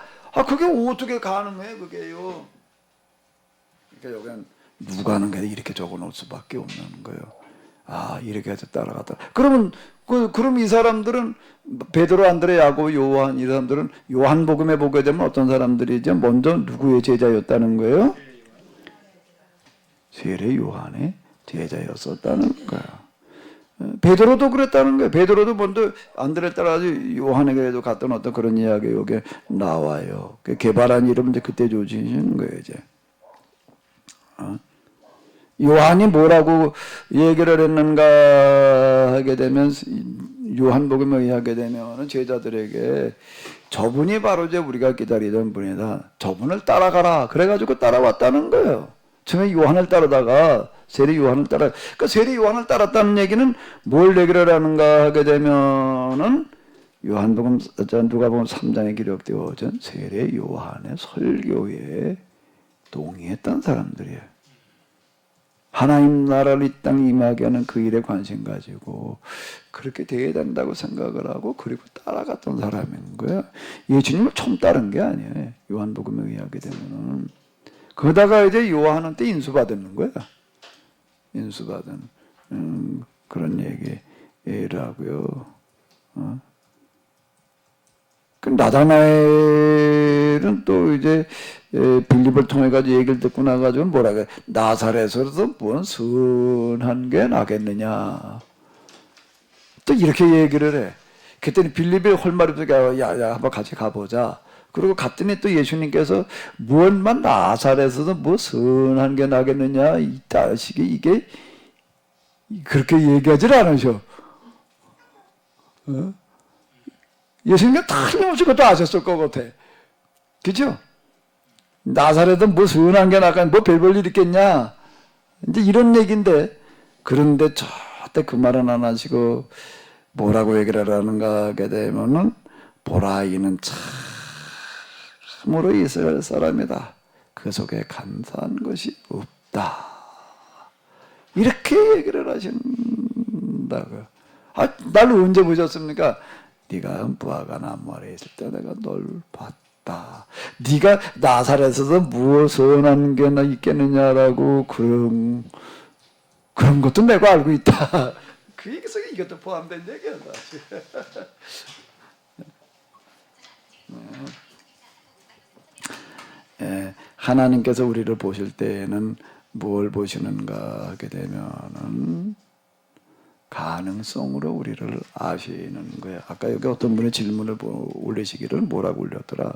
그게 어떻게 가능해, 그게요? 그러니까 여기는 누가는 이렇게 적어 놓을 수밖에 없는 거예요. 이렇게 해서 따라갔다. 그럼 이 사람들은 베드로, 안드레, 야고보, 요한 이 사람들은 요한복음에 보게 되면 어떤 사람들이죠? 먼저 누구의 제자였다는 거예요? 세례 요한의 제자였었다는 거예요. 베드로도 그랬다는 거예요. 베드로도 먼저 안드레 따라서 요한에게도 갔던 어떤 그런 이야기 여기 나와요. 그 개발한 이름 이제 그때 조지는 거예요, 이제. 요한이 뭐라고 얘기를 했는가 하게 되면 요한복음에 의하게 되면 제자들에게 저분이 바로 이제 우리가 기다리던 분이다. 저분을 따라가라. 그래가지고 따라왔다는 거예요. 처음에 요한을 따르다가 세례 요한을 그러니까 세례 요한을 따랐다는 얘기는 뭘 얘기를 하는가 하게 되면은 요한복음 누가복음 3장에 기록되어진 세례 요한의 설교에 동의했던 사람들이에요. 하나님 나라를 이 땅에 임하게 하는 그 일에 관심 가지고 그렇게 되어야 된다고 생각을 하고 그리고 따라갔던 사람인 거예요. 예수님을 처음 따른 게 아니에요. 요한복음에 의하게 되면은. 그러다가 이제 요한한테 인수받는 거야. 인수받은 그런 얘기라고요. 그 나다나엘은 또 이제 빌립을 통해 가지고 얘기를 듣고 나가지고 뭐라 그래? 나사렛에서도 뭔 선한 게 나겠느냐? 또 이렇게 얘기를 해. 그랬더니 빌립이 헐말없이 야 한번 같이 가보자. 그리고 갔더니 또 예수님께서 무엇만 나사렛에서 뭐 선한 게 나겠느냐? 이 자식이 이게 그렇게 얘기하질 않으셔. 예수님이 틀림없이 그것도 아셨을 것 같아. 그죠? 나사렛은 뭐 선한 게 나가, 뭐 별 볼 일 있겠냐? 이제 이런 얘기인데, 그런데 절대 그 말은 안 하시고, 뭐라고 얘기를 하는가 하게 되면은, 보라, 이는 참으로 이스라엘 사람이다. 그 속에 간사한 것이 없다. 이렇게 얘기를 하신다고. 날 언제 보셨습니까? 네가 무화과 나무 아래에 있을 때 내가 널 봤다. 네가 나사렛에서 무엇 선한 게 있겠느냐라고 그런 것도 내가 알고 있다. 그 얘기 속에 이것도 포함된 얘기야. 하나님께서 우리를 보실 때에는 뭘 보시는가 하게 되면은 가능성으로 우리를 아시는 거예요. 아까 여기 어떤 분의 질문을 올리시기를 뭐라고 올렸더라?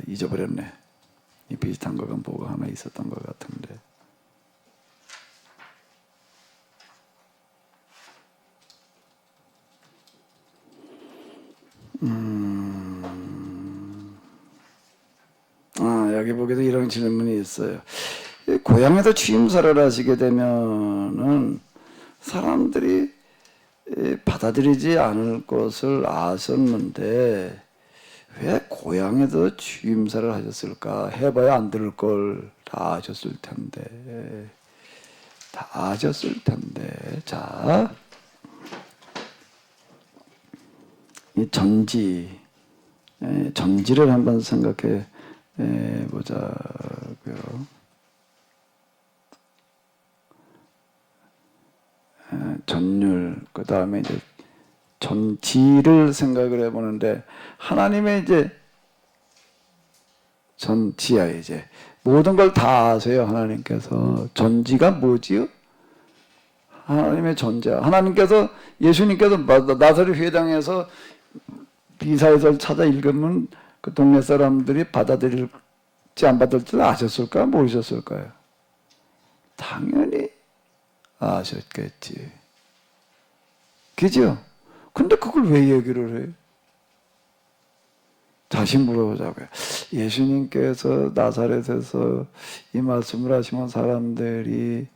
잊어버렸네. 이 비슷한 거가 뭐가 하나 있었던 것 같은데. 여기 보기도 이런 질문이 있어요. 고향에서 취임사를 하시게 되면은 사람들이 받아들이지 않을 것을 아셨는데 왜 고향에서 취임사를 하셨을까? 해봐야 안 들을 걸 다 아셨을 텐데. 다 아셨을 텐데. 자, 이 전지를 한번 생각해 보자고요. 전율, 그 다음에 이제 전지를 생각을 해보는데, 하나님의 이제 전지야, 이제. 모든 걸 다 아세요, 하나님께서. 전지가 뭐지요? 하나님의 존재. 하나님께서 예수님께서 나사렛 회당에서 비사에서 찾아 읽으면 그 동네 사람들이 받아들일지 안 받을지 아셨을까? 모르셨을까요? 당연히 아셨겠지. 그죠? 근데 그걸 왜 얘기를 해요? 다시 물어보자고요. 예수님께서 나사렛에서 이 말씀을 하시면 사람들이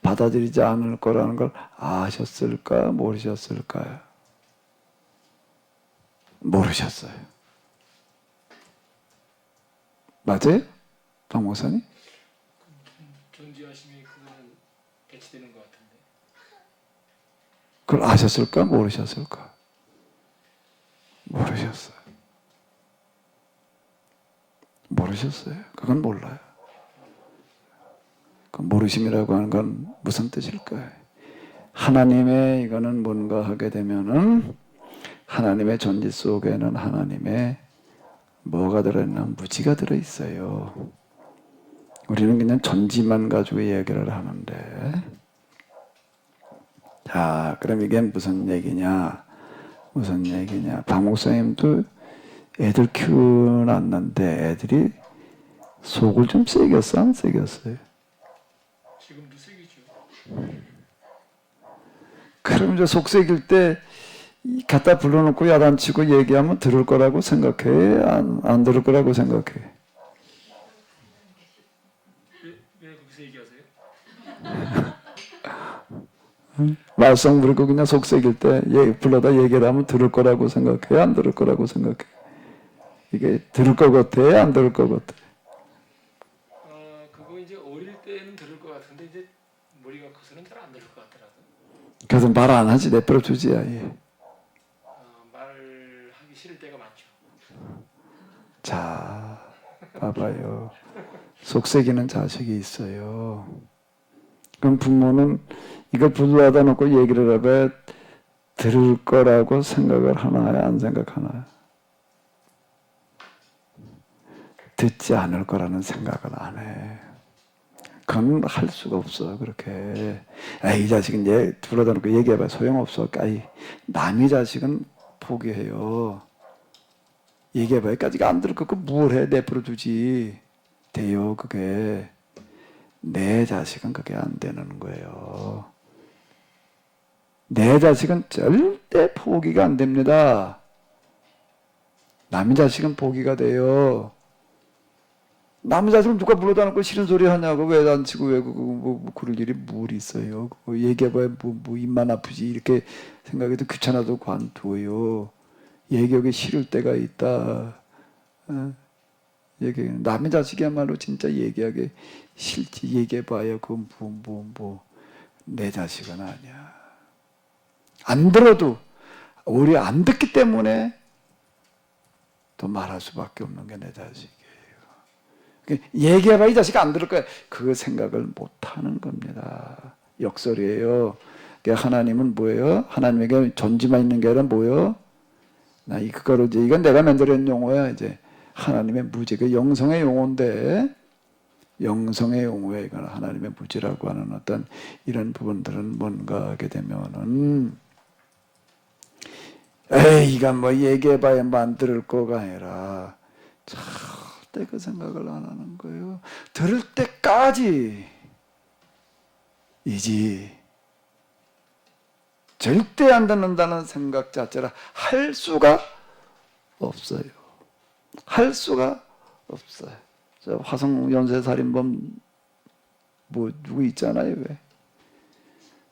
받아들이지 않을 거라는 걸 아셨을까? 모르셨을까요? 모르셨어요. 맞아요? 박 목사님? 존재하심이 그거는 배치되는 것 같은데. 그걸 아셨을까? 모르셨을까? 모르셨어요. 모르셨어요. 그건 몰라요. 그 모르심이라고 하는 건 무슨 뜻일까요? 하나님의 이거는 뭔가 하게 되면은 하나님의 존재 속에는 하나님의 뭐가 들어있나? 무지가 들어있어요. 우리는 그냥 존재만 가지고 얘기를 하는데, 자, 그럼 이게 무슨 얘기냐? 무슨 얘기냐? 박 목사님도 애들 키워놨는데 애들이 속을 좀 새겼어? 안 새겼어요? 지금도 색이죠. 그럼 이제 속 새길 때 갖다 불러놓고 야단치고 얘기하면 들을 거라고 생각해? 안 들을 거라고 생각해? 왜 거기서 얘기하세요? 말썽 부리고 그냥 속 새길 때 불러다 얘기를 하면 들을 거라고 생각해? 안 들을 거라고 생각해? 이게 들을 것 같아? 안 들을 것 같아? 그거 이제 어릴 때는 들을 것 같은데 이제 머리가 커서는 잘 안 들을 것 같더라고. 그래서 말 안 하지. 내버려 두지 아예. 말하기 싫을 때가 많죠. 자, 봐봐요. 속삭이는 자식이 있어요. 그럼 부모는 이걸 불러다 놓고 얘기를 해봐야 들을 거라고 생각을 하나요? 안 생각하나요? 듣지 않을 거라는 생각을 안 해. 그건 할 수가 없어, 그렇게. 이 자식은 얘 불러다 놓고 얘기해봐야 소용없어. 남의 자식은 포기해요. 얘기해봐야까지가 안 들을 거, 뭘 해? 내버려 두지. 돼요, 그게. 내 자식은 그게 안 되는 거예요. 내 자식은 절대 포기가 안 됩니다. 남의 자식은 포기가 돼요. 남의 자식은 누가 불러다 놓고 싫은 소리 하냐고, 왜 안 치고, 왜 그럴 일이 뭘 있어요. 그거 얘기해봐야 입만 아프지. 이렇게 생각해도 귀찮아도 관둬요. 얘기하기 싫을 때가 있다. 남의 자식이야말로 진짜 얘기하기 싫지. 얘기해봐야 그건 내 자식은 아니야. 안 들어도 오히려 안 듣기 때문에 더 말할 수밖에 없는 게 내 자식이에요. 얘기해봐 이 자식 안 들을 거야. 그 생각을 못하는 겁니다. 역설이에요. 하나님은 뭐예요? 하나님에게 존재만 있는 게 아니라 뭐예요? 이건 내가 만들어낸 용어야. 이제 하나님의 무지, 그 영성의 용어인데, 영성의 용어에 이건 하나님의 무지라고 하는 어떤 이런 부분들은 뭔가 하게 되면은, 이건 뭐 얘기해봐야 만들 거가 아니라, 절대 그 생각을 안 하는 거예요. 들을 때까지 이지. 절대 안 듣는다는 생각 자체를 할 수가 없어요. 할 수가 없어요. 저 화성 연쇄살인범 누구 있잖아요. 왜?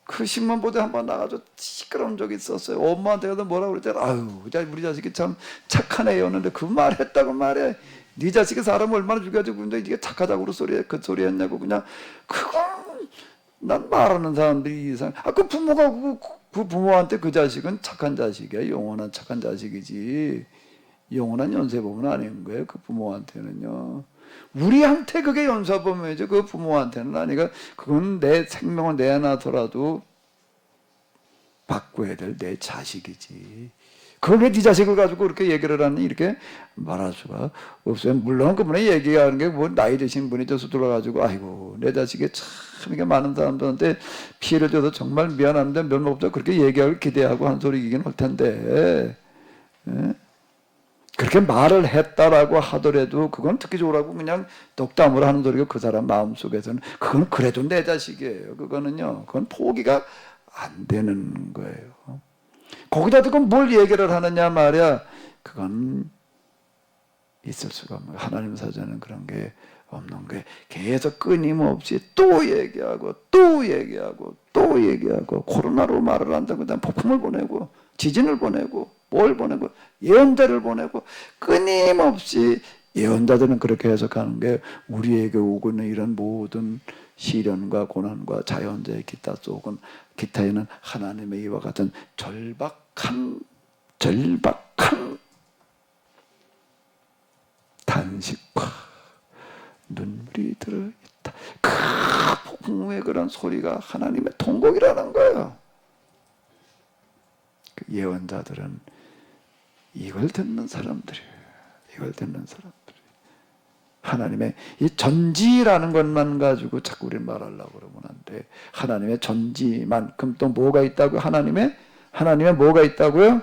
그 신문 보도 한번 나가서 시끄러운 적이 있었어요. 엄마한테 가서 뭐라고 그랬더니 우리 자식이 참 착한 애였는데 그 말 했다고 말해. 네 자식이 사람을 얼마나 죽여가지고 근데 이게 착하다고 그 소리 했냐고. 그냥 그건 난 말하는 사람들이 이상. 그 부모가 그 부모한테 그 자식은 착한 자식이야. 영원한 착한 자식이지. 영원한 연쇄범은 아닌 거예요. 그 부모한테는요. 우리한테 그게 연쇄범이죠. 그 부모한테는 아니가. 그건 내 생명을 내놔더라도 바꿔야 될 내 자식이지. 그걸 왜 네 자식을 가지고 그렇게 얘기를 하니? 이렇게 말할 수가 없어요. 물론 그분이 얘기하는 게 뭐 나이 드신 분이 저서 들어가지고 아이고 내 자식이 참 이게 많은 사람들한테 피해를 줘서 정말 미안한데 면목없어 그렇게 얘기할 기대하고 한 소리이긴 할 텐데 예? 그렇게 말을 했다라고 하더라도 그건 듣기 좋으라고 그냥 덕담으로 하는 소리고 그 사람 마음속에서는 그건 그래도 내 자식이에요. 그거는요. 그건 포기가 안 되는 거예요. 거기다 대고 뭘 얘기를 하느냐 말이야. 그건 있을 수가 없는 거예요. 하나님 사전에는 그런 게 없는 거예요. 계속 끊임없이 또 얘기하고 또 얘기하고 또 얘기하고 코로나로 말을 한다고 그다음 폭풍을 보내고 지진을 보내고 뭘 보내고 예언자를 보내고 끊임없이 예언자들은 그렇게 해석하는 게 우리에게 오고 있는 이런 모든 시련과 고난과 자연재해 기타 속은 기타에는 하나님의 이와 같은 절박한 단식과 눈물이 들어있다. 그 폭풍의 그런 소리가 하나님의 통곡이라는 거예요. 그 예언자들은 이걸 듣는 사람들이에요. 이걸 듣는 사람들이 하나님의 이 전지라는 것만 가지고 자꾸 우리는 말하려고 그러면 안 돼. 하나님의 전지만큼 또 뭐가 있다고요? 하나님의 뭐가 있다고요?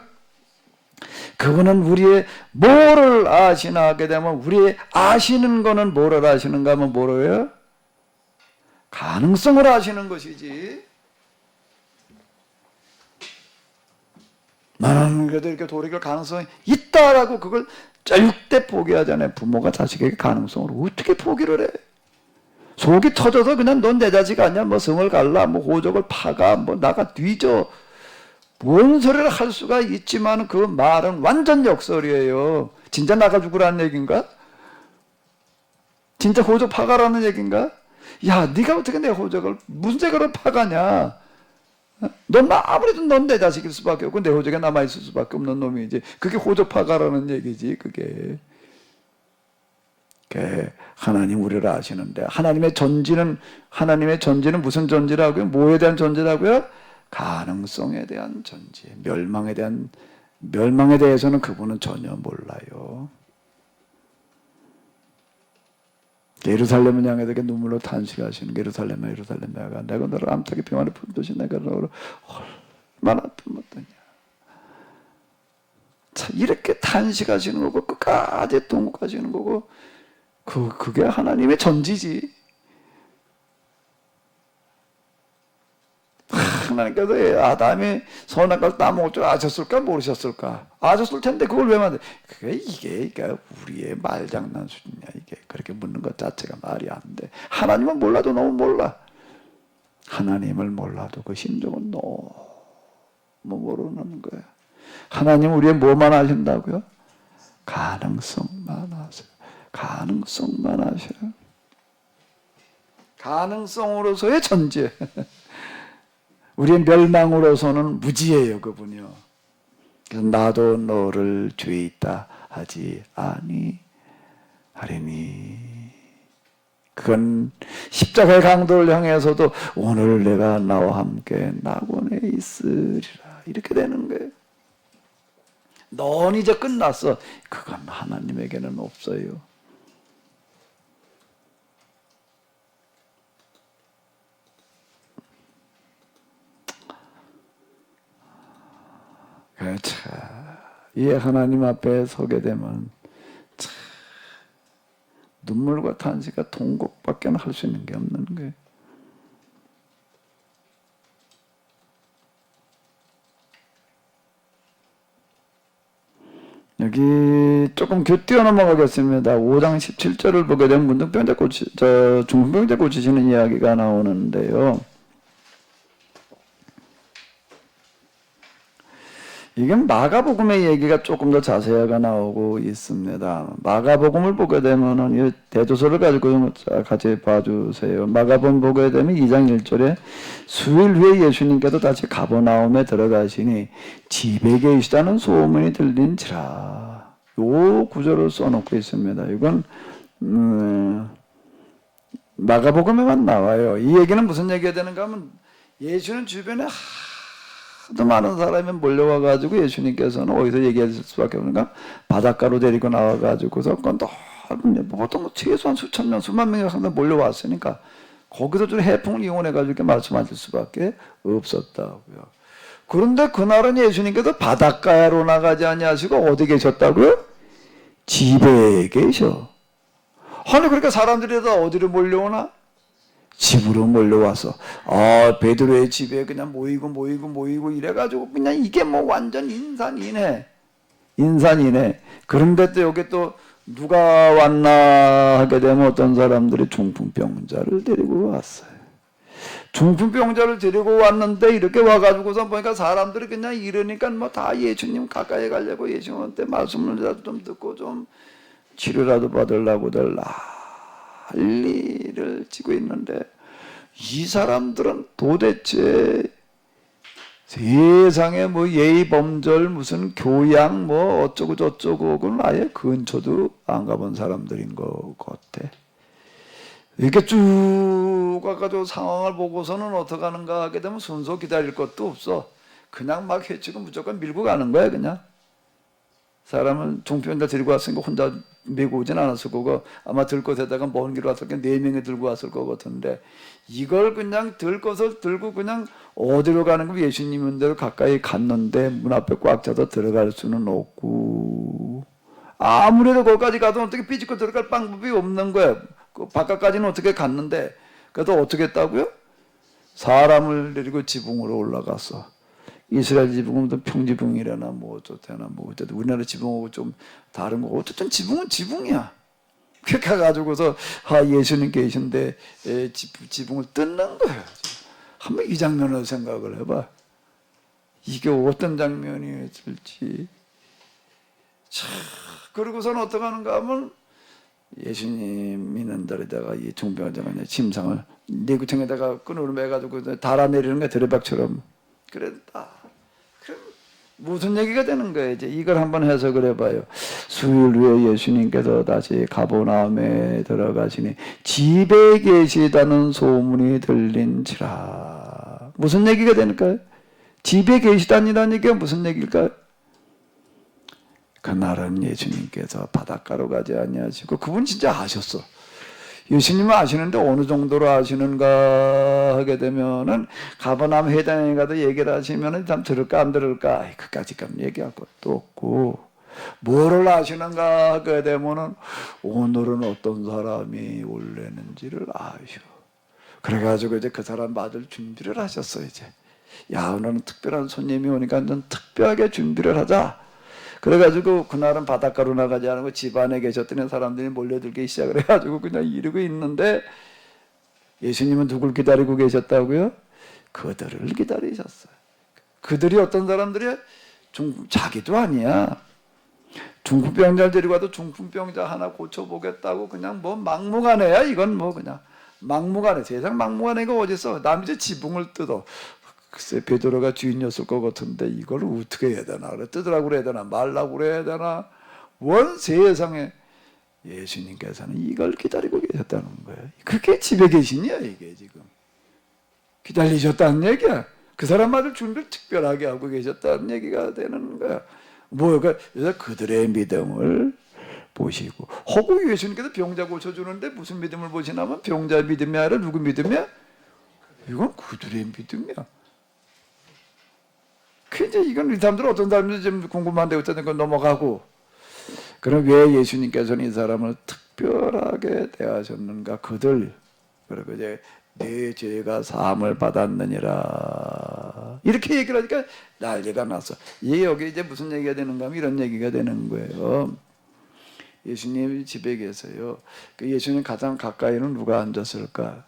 그분은 우리의 뭐를 아시나 하게 되면 우리의 아시는 거는 뭐를 아시는가 하면 뭐로요? 가능성을 아시는 것이지. 나는 그래도 이렇게 돌이킬 가능성이 있다라고 그걸 절대 포기하잖아요. 부모가 자식에게 가능성을 어떻게 포기를 해? 속이 터져서 그냥 넌 내 자식 아니야? 뭐 성을 갈라, 뭐 호적을 파가, 뭐 나가 뒤져. 뭔 소리를 할 수가 있지만 그 말은 완전 역설이에요. 진짜 나가 죽으라는 얘기인가? 진짜 호적 파가라는 얘기인가? 야, 네가 어떻게 내 호적을 무슨 죄를 파가냐? 넌 아무래도 넌 내 자식일 수밖에 없고 내 호적에 남아있을 수밖에 없는 놈이지. 그게 호적 파가라는 얘기지. 그게 하나님 우리를 아시는데 하나님의 전지는 무슨 전지라고요? 뭐에 대한 전지라고요? 가능성에 대한 전지. 멸망에 대해서는 그분은 전혀 몰라요. 예루살렘을 향해서 이렇게 눈물로 탄식하시는 예루살렘아 예루살렘아 내가 너를 암탉의 병아리 품듯이 내가 너를 얼마나 품었더냐. 자, 이렇게 탄식하시는 거고 끝까지 통곡하시는 거고 그게 하나님의 전지지. 하나님께서 아담이 선악과를 따먹을 줄 아셨을까 모르셨을까? 아셨을 텐데 그걸 왜 만들? 이게 우리의 말장난 수준이야. 이게 그렇게 묻는 것 자체가 말이 안 돼. 하나님은 몰라도 너무 몰라. 하나님을 몰라도 그 심정은 너무 모르는 거야. 하나님 우리의 뭐만 아신다고요? 가능성만 아세요. 가능성만 아셔요. 가능성으로서의 전제. 우리의 멸망으로서는 무지예요, 그분이요. 그래서 나도 너를 죄 있다 하지 아니하리니. 그건 십자가의 강도를 향해서도 오늘 내가 나와 함께 낙원에 있으리라 이렇게 되는 거예요. 넌 이제 끝났어. 그건 하나님에게는 없어요. 이 하나님 앞에 서게 되면 참 눈물과 탄식과 통곡밖에 할 수 있는 게 없는 거예요. 여기 조금 뛰어넘어가겠습니다. 5장 17절을 보게 되면 중풍병자 고치시는 이야기가 나오는데요. 이게 마가복음의 얘기가 조금 더 자세하게 나오고 있습니다. 마가복음을 보게 되면은 이 대조서를 가지고 같이 봐주세요. 마가복음 보게 되면 2장 1절에 수일 후에 예수님께서 다시 가버나움에 들어가시니 집에 계시다는 소문이 들린지라. 요 구절을 써놓고 있습니다. 이건 마가복음에만 나와요. 이 얘기는 무슨 얘기가 되는가 하면 예수는 주변에 하도 많은 사람이 몰려와가지고 예수님께서는 어디서 얘기하실 수밖에 없는가? 바닷가로 데리고 나와가지고서 그건 넓은 보통 최소한 수천 명, 수만 명이 상당 몰려왔으니까 거기서 좀 해풍을 이용해가지고 이렇게 말씀하실 수밖에 없었다고요. 그런데 그날은 예수님께서 바닷가로 나가지 아니하시고 어디 계셨다고요? 집에 계셔. 아니 그러니까 사람들이 다 어디로 몰려오나? 집으로 몰려와서 베드로의 집에 그냥 모이고 이래가지고 그냥 이게 뭐 완전 인산이네. 그런데 또 여기 또 누가 왔나 하게 되면 어떤 사람들이 중풍병자를 데리고 왔어요. 중풍병자를 데리고 왔는데 이렇게 와가지고서 보니까 사람들이 그냥 이러니까 뭐 다 예수님 가까이 가려고 예수님한테 말씀을 좀 듣고 좀 치료라도 받으려고들 난리를 치고 있는데 이 사람들은 도대체 세상에 뭐 예의 범절 무슨 교양 뭐 어쩌고 저쩌고는 아예 근처도 안 가본 사람들인 것 같아. 이렇게 쭉 가가지고 상황을 보고서는 어떻게 하는가 하게 되면 순서 기다릴 것도 없어. 그냥 막 해치고 무조건 밀고 가는 거야 그냥. 사람은 중풍병자 데리고 왔으니까 혼자 메고 오진 않았을 거고 아마 들 것에다가 먼 길 왔을 때 4명이 들고 왔을 것 같은데 이걸 그냥 들 것을 들고 그냥 어디로 가는 거 예수님 대로 가까이 갔는데 문 앞에 꽉 차서 들어갈 수는 없고 아무래도 거기까지 가도 어떻게 삐집고 들어갈 방법이 없는 거야. 그 바깥까지는 어떻게 갔는데 그래도 어떻게 했다고요? 사람을 데리고 지붕으로 올라갔어. 이스라엘 지붕은 평지붕이라나 뭐 어쩌나 뭐 어쨌든 우리나라 지붕하고 좀 다른 거고 어쨌든 지붕은 지붕이야. 그렇게 가가지고서 예수님 계신데 지붕을 뜯는 거예요. 한번 이 장면을 생각을 해봐. 이게 어떤 장면이었을지. 참 그러고서는 어떻게 하는가 하면 예수님 있는 데다가 이 중병자가 침상을 내구청에다가 끈으로 매가지고 달아내리는 거야. 드레박처럼. 그랬다. 그럼 무슨 얘기가 되는 거예요? 이제 이걸 한번 해석을 해봐요. 수요일 후에 예수님께서 다시 가버나움에 들어가시니 집에 계시다는 소문이 들린지라. 무슨 얘기가 되는가요? 집에 계시다니라는 얘기가 무슨 얘기일까요? 그날은 예수님께서 바닷가로 가지 아니하시고 그분 진짜 아셨어. 예수님은 아시는데 어느 정도로 아시는가 하게 되면은 가버나움 회당에 가도 얘기를 하시면은 참 들을까 안 들을까 그까지 얘기할 것도 없고 뭐를 아시는가 하게 되면은 오늘은 어떤 사람이 올래는지를 아셔. 그래가지고 이제 그 사람 맞을 준비를 하셨어. 이제 야 오늘은 특별한 손님이 오니까 좀 특별하게 준비를 하자. 그래가지고 그날은 바닷가로 나가지 않고 집 안에 계셨더니 사람들이 몰려들기 시작을 해가지고 그냥 이러고 있는데 예수님은 누굴 기다리고 계셨다고요? 그들을 기다리셨어요. 그들이 어떤 사람들이야? 자기도 아니야. 중풍병자를 데리고 와도 중풍병자 하나 고쳐보겠다고 그냥 뭐 막무가내야. 이건 뭐 그냥 막무가내. 세상 막무가내가 어딨어. 남이 이제 지붕을 뜯어. 글쎄 베드로가 주인이었을 것 같은데 이걸 어떻게 해야 되나 그래 뜯으라고 그래야 되나 말라고 그래야 되나 원 세상에 예수님께서는 이걸 기다리고 계셨다는 거예요. 그게 집에 계시냐 이게 지금 기다리셨다는 얘기야. 그 사람마들 준비를 특별하게 하고 계셨다는 얘기가 되는 거야. 뭐가 그들의 믿음을 보시고 허구 예수님께서 병자 고쳐주는데 무슨 믿음을 보시냐면 병자 믿음이 아니라 누구 믿음이야? 이건 그들의 믿음이야. 그 이제 이건 이 사람들 어떤 사람인지 좀 궁금한데 어쨌든 건 넘어가고. 그럼 왜 예수님께서는 이 사람을 특별하게 대하셨는가? 그들 그리고 이제 내 죄가 사함을 받았느니라 이렇게 얘기를 하니까 난리가 났어. 이게 여기 이제 무슨 얘기가 되는가 하면 이런 얘기가 되는 거예요. 예수님 집에 계세요. 그 예수님 가장 가까이는 누가 앉았을까?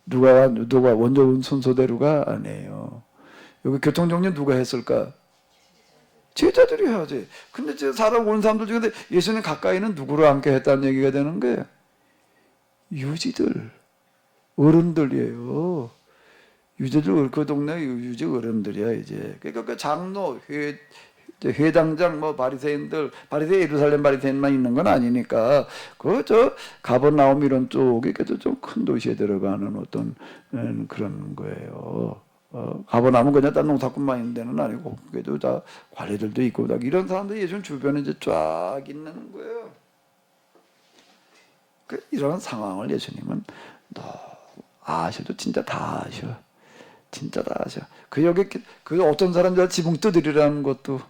누가 원조 순서대로가 아니에요. 여기 교통정리 누가 했을까? 제자들이 해야지. 근데 제 사람 온 사람들 중에 예수님 가까이는 누구를 앉게 했다는 얘기가 되는 거예요. 유지들, 어른들이에요. 유지들 그 동네 유지 어른들이야 이제. 그러니까 그 장로, 회당장, 뭐 바리새인들, 예루살렘 바리새인만 있는 건 아니니까 그 저 가버나움 이런 쪽이 좀 큰 도시에 들어가는 어떤 그런 거예요. 가보나면 그냥 딴 농사꾼만 있는 데는 아니고 그래도 다 관리들도 있고 다 이런 사람들이 예수님 주변에 이제 쫙 있는 거예요. 이런 상황을 예수님은 아셔도 진짜 다 아셔. 진짜 다 아셔. 여기 그 어떤 사람들 지붕 뜯으리라는 것도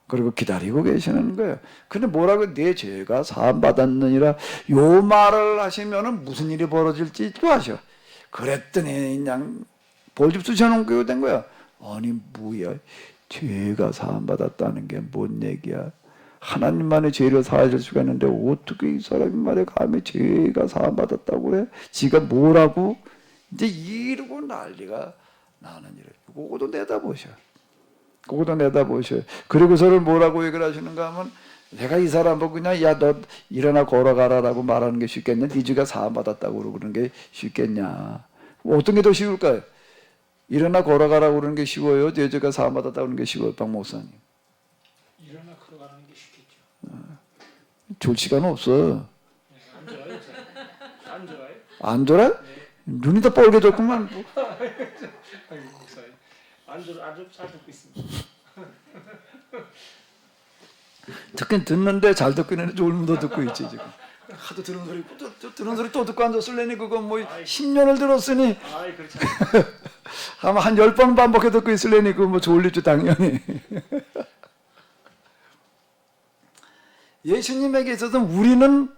그리고 기다리고 계시는 거예요. 근데 뭐라고 내 죄가 사함 받았느니라 요 말을 하시면은 무슨 일이 벌어질지도 아셔. 그랬더니 그냥 볼집 쑤셔놓고 된 거야. 아니 뭐야 죄가 사함 받았다는 게 뭔 얘기야? 하나님만의 죄를 사하실 수가 있는데 어떻게 이 사람이 말에 감히 죄가 사함 받았다고 해? 지가 뭐라고? 이제 이러고 난리가 나는 일이에요. 그것도 내다보셔. 그것도 내다보셔. 그리고서는 뭐라고 얘기를 하시는가 하면 내가 이 사람 보고 그냥 야 너 일어나 걸어가라라고 말하는 게 쉽겠냐? 네 죄가 사함 받았다고 그러는 게 쉽겠냐? 어떤 게 더 쉬울까요? 일어나 걸어가라고 그러는 게 쉬워요? 네 죄가 사함 받았다고 그러는 게 쉬워요? 박 목사님. 일어나 걸어가는 게 쉽겠죠. 졸 시간 없어. 네, 안 좋아요, 목사님. 안 좋아요? 안 졸아? 네. 눈이 더 빨개졌구만. 아이고, 목사님. 아주 잘 듣고 있습니다. 듣긴 듣는데 잘 듣긴 했는데 졸면 더 듣고 있지 지금. 하도 들은 소리 들은 소리 또 듣고 앉았을래니 그거 뭐 10년을 들었으니 아이 그렇죠. 아마 한 10번 반복해 듣고 있을래니 그거 뭐 졸리지 당연히. 예수님에게 있어서는 우리는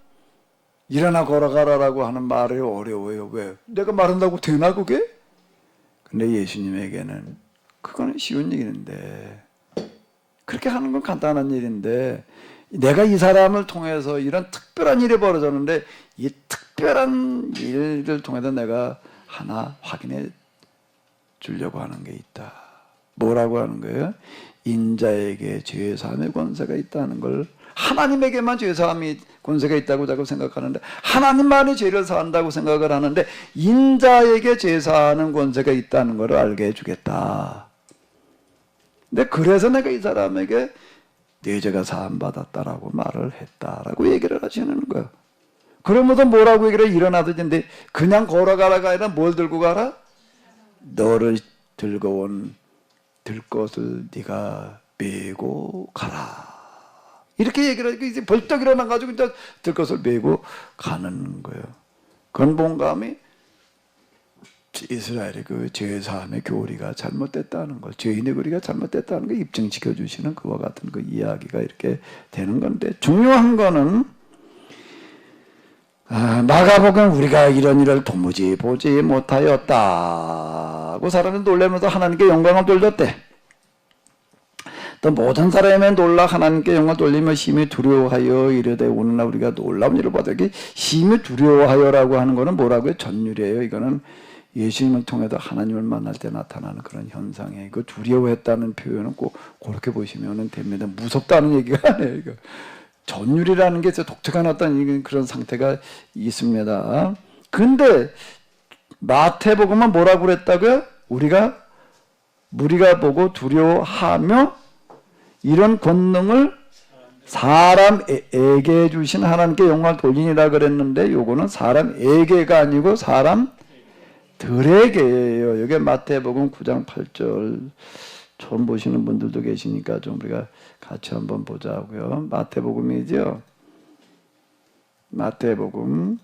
일어나 걸어가라라고 하는 말이 어려워요. 왜? 내가 말한다고 되나 그게? 근데 예수님에게는 그거는 쉬운 일인데 그렇게 하는 건 간단한 일인데 내가 이 사람을 통해서 이런 특별한 일이 벌어졌는데 이 특별한 일을 통해서 내가 하나 확인해 주려고 하는 게 있다. 뭐라고 하는 거예요? 인자에게 죄사함의 권세가 있다는 걸 하나님에게만 죄사함이 권세가 있다고 자꾸 생각하는데 하나님만이 죄를 사한다고 생각을 하는데 인자에게 죄사하는 권세가 있다는 걸 알게 해주겠다. 근데 그래서 내가 이 사람에게 네 죄가 사함 받았다라고 말을 했다라고 얘기를 하시는 거예요. 그러면서 뭐라고 얘기를 해? 일어나든지 그냥 걸어가라가 아니라 뭘 들고 가라? 너를 들고 온 들것을 네가 메고 가라. 이렇게 얘기를 하니까 이제 벌떡 일어나가지고 이제 들것을 메고 가는 거예요. 근본감이 이스라엘의 그 죄사함의 교리가 잘못됐다는 것, 죄인의 교리가 잘못됐다는 걸 입증시켜 주시는 그와 같은 그 이야기가 이렇게 되는 건데 중요한 거는 마가복음 우리가 이런 일을 도무지 보지 못하였다고 사람이 놀라면서 하나님께 영광을 돌렸대. 또 모든 사람의 놀라 하나님께 영광을 돌리며 심히 두려워하여 이르되 오늘날 우리가 놀라운 일을 보다 이게 심히 두려워하여라고 하는 거는 뭐라고요? 전율이에요. 이거는 예수님을 통해서 하나님을 만날 때 나타나는 그런 현상이에요. 그 두려워했다는 표현은 꼭 그렇게 보시면 됩니다. 무섭다는 얘기가 아니에요. 이거. 전율이라는 게 독특한 어떤 그런 상태가 있습니다. 근데 마태복음은 뭐라고 그랬다고요? 우리가 보고 두려워하며 이런 권능을 사람에게 주신 하나님께 영광을 돌리니라 그랬는데 요거는 사람에게가 아니고 사람들에게예요. 이게 마태복음 9장 8절 처음 보시는 분들도 계시니까 좀 우리가 같이 한번 보자고요. 마태복음이죠. 마태복음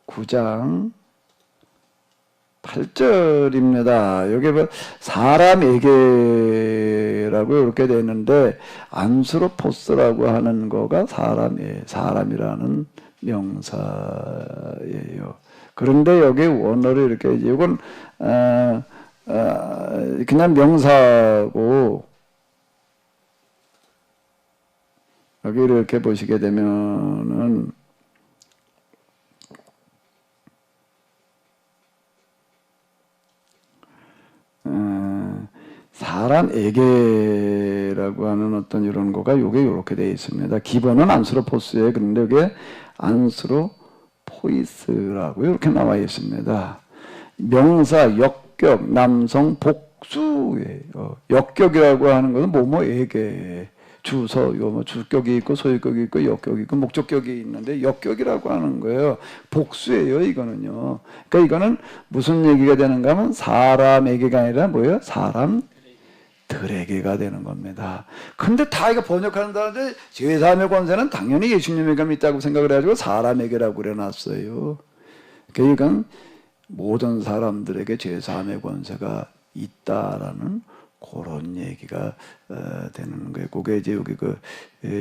9장 8절입니다. 여기 사람에게라고 이렇게 되는데 안스로포스라고 하는 거가 사람이라는 명사예요. 그런데 여기 원어로 이렇게 이건 그냥 명사고 여기 이렇게 보시게 되면은 사람에게라고 하는 어떤 이런 거가 요게 이렇게 되어 있습니다. 기본은 안스로포스에 그런데 여기 안스로포이스라고 이렇게 나와 있습니다. 명사 역격 남성 복수예요. 역격이라고 하는 것은 뭐뭐에게 주서 뭐 주격이 있고 소유격이 있고 역격이 있고 목적격이 있는데 역격이라고 하는 거예요. 복수예요, 이거는요. 그러니까 이거는 무슨 얘기가 되는가 하면 사람에게가 아니라 뭐예요? 사람들에게가 되는 겁니다. 근데 다 이거 번역하는 사람들 제3의 권세는 당연히 예수님에게 있다고 생각을 해가지고 사람에게라고 그래놨어요. 그러니까 이건 모든 사람들에게 제3의 권세가 있다라는 그런 얘기가 되는 거예요. 그게 이제 여기 그